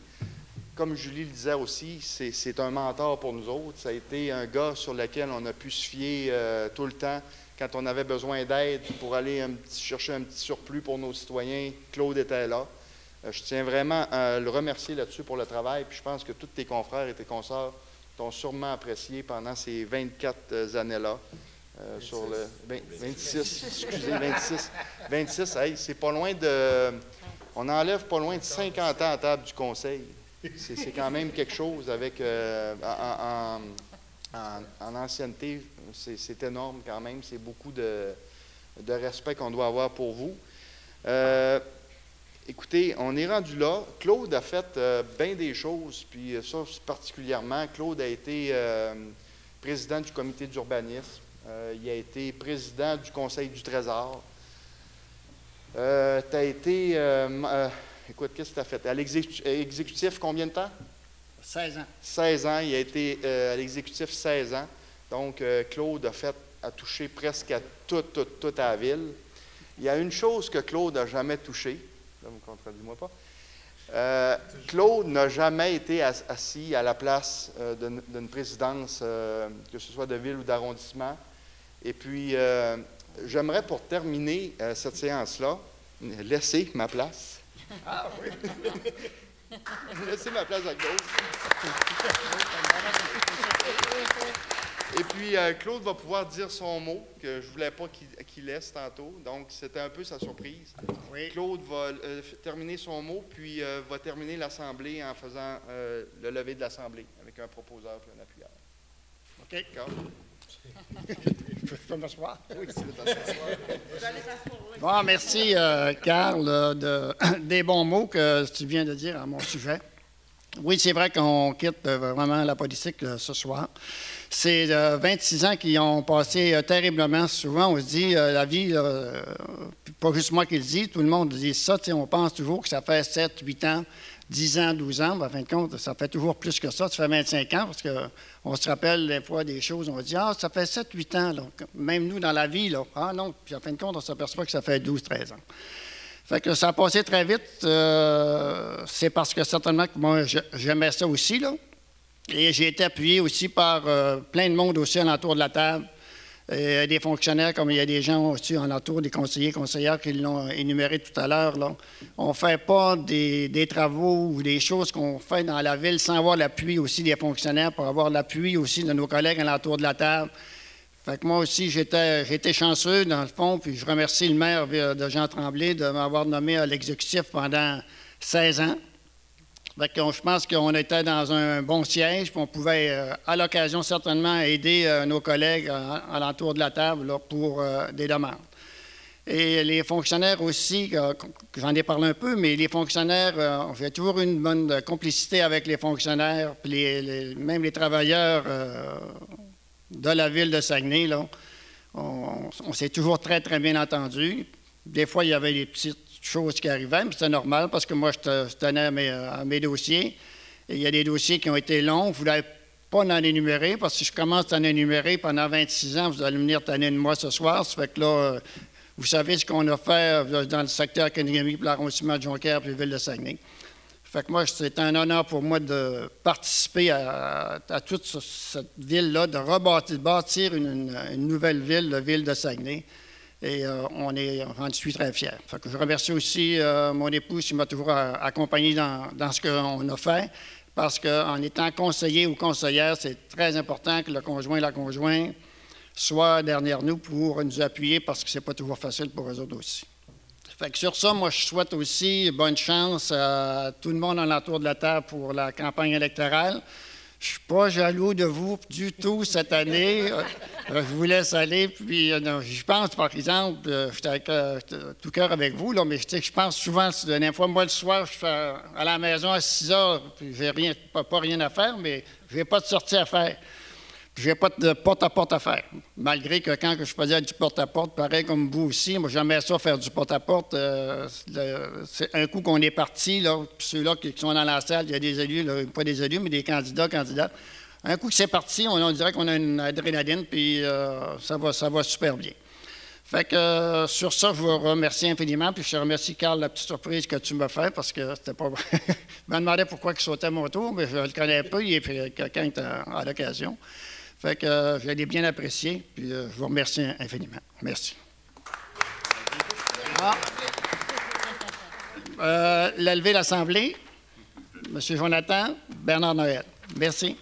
Comme Julie le disait aussi, c'est un mentor pour nous autres. Ça a été un gars sur lequel on a pu se fier tout le temps. Quand on avait besoin d'aide pour aller chercher un petit surplus pour nos citoyens, Claude était là. Je tiens vraiment à le remercier là-dessus pour le travail. Puis je pense que tous tes confrères et tes consoeurs t'ont sûrement apprécié pendant ces 24 années-là. Sur le 26, excusez, 26, hey, c'est pas loin de... On enlève pas loin de 50 ans à table du conseil. C'est quand même quelque chose avec... en ancienneté, c'est énorme quand même. C'est beaucoup de respect qu'on doit avoir pour vous. Écoutez, on est rendu là. Claude a fait bien des choses, puis ça particulièrement. Claude a été président du comité d'urbanisme. Il a été président du Conseil du Trésor. Tu as été... écoute, qu'est-ce que tu as fait? À l'exécutif, combien de temps? 16 ans. 16 ans. Il a été à l'exécutif 16 ans. Donc, Claude a touché presque à toute la ville. Il y a une chose que Claude n'a jamais touchée. Là, vous ne contredis-moi pas. Claude n'a jamais été assis à la place d'une présidence, que ce soit de ville ou d'arrondissement. Et puis, j'aimerais pour terminer cette séance-là, laisser ma place. Ah oui! Laisser ma place à gauche. Et puis, Claude va pouvoir dire son mot, que je ne voulais pas qu'il laisse tantôt. Donc, c'était un peu sa surprise. Oui. Claude va terminer son mot, puis va terminer l'Assemblée en faisant le lever de l'Assemblée, avec un proposeur et un appuyeur. OK? D'accord. Je peux m'asseoir? Oui, c'est bon, merci, Carl, des bons mots que tu viens de dire à mon sujet. Oui, c'est vrai qu'on quitte vraiment la politique ce soir. C'est 26 ans qui ont passé terriblement. Souvent, on se dit, la vie, pas juste moi qui le dis, tout le monde dit ça. On pense toujours que ça fait 7, 8 ans, 10 ans, 12 ans. En fin de compte, ça fait toujours plus que ça. Ça fait 25 ans parce qu'on se rappelle des fois des choses. On dit, ça fait 7, 8 ans. Là. Même nous, dans la vie, là. Ah non. Puis en fin de compte, on s'aperçoit que ça fait 12, 13 ans. Fait que ça a passé très vite. C'est parce que certainement que moi, j'aimais ça aussi, là. Et j'ai été appuyé aussi par plein de monde aussi alentour de la table. Des fonctionnaires, comme il y a des gens aussi alentour, des conseillers, conseillères qui l'ont énuméré tout à l'heure. On ne fait pas des travaux ou des choses qu'on fait dans la ville sans avoir l'appui aussi des fonctionnaires, pour avoir l'appui aussi de nos collègues alentour de la table. Fait que moi aussi, j'étais chanceux, dans le fond, puis je remercie le maire de Jean Tremblay de m'avoir nommé à l'exécutif pendant 16 ans. Fait que je pense qu'on était dans un bon siège, puis on pouvait, à l'occasion, certainement aider nos collègues alentour de la table là, pour des demandes. Et les fonctionnaires aussi, j'en ai parlé un peu, mais les fonctionnaires, j'ai toujours eu une bonne complicité avec les fonctionnaires, puis même les travailleurs de la ville de Saguenay, là. On s'est toujours très, très bien entendus. Des fois, il y avait des petites choses qui arrivaient, mais c'était normal parce que moi, je tenais à mes dossiers. Et il y a des dossiers qui ont été longs. Je ne voulais pas en énumérer parce que si je commence à en énumérer pendant 26 ans, vous allez venir tanner de moi ce soir. Ça fait que là, vous savez ce qu'on a fait dans le secteur économique pour l'arrondissement de Jonquière et la ville de Saguenay. Fait que moi, c'est un honneur pour moi de participer à toute cette ville-là, de bâtir une nouvelle ville, la ville de Saguenay. Et j'en suis très fier. Fait que je remercie aussi mon épouse qui m'a toujours accompagné dans ce qu'on a fait, parce qu'en étant conseiller ou conseillère, c'est très important que le conjoint et la conjointe soient derrière nous pour nous appuyer, parce que c'est pas toujours facile pour eux autres aussi. Fait que sur ça, moi, je souhaite aussi bonne chance à tout le monde alentour de la table pour la campagne électorale. Je ne suis pas jaloux de vous du tout cette année. Je vous laisse aller. Puis, je pense, par exemple, je suis avec tout cœur avec vous, là, mais je pense souvent, des fois, moi, le soir, je suis à la maison à 6 heures, puis je n'ai pas rien à faire, mais je n'ai pas de sortie à faire. Je n'ai pas de porte-à-porte à faire. Malgré que quand je faisais du porte-à-porte, pareil comme vous aussi, moi, j'aimais ça faire du porte-à-porte. C'est un coup qu'on est parti, là, ceux-là qui sont dans la salle, il y a des élus, là, pas des élus, mais des candidats. Un coup que c'est parti, on dirait qu'on a une adrénaline, puis ça va super bien. Fait que sur ça, je vous remercie infiniment, puis je te remercie, Carl, la petite surprise que tu m'as fait, parce que c'était pas... je me demandais pourquoi il sautait mon tour, mais je le connais pas, il est quelqu'un à l'occasion. Fait que je l'ai bien apprécié, puis je vous remercie infiniment. Merci. L'élevé l'Assemblée, M. Jonathan Bernard Noël. Merci.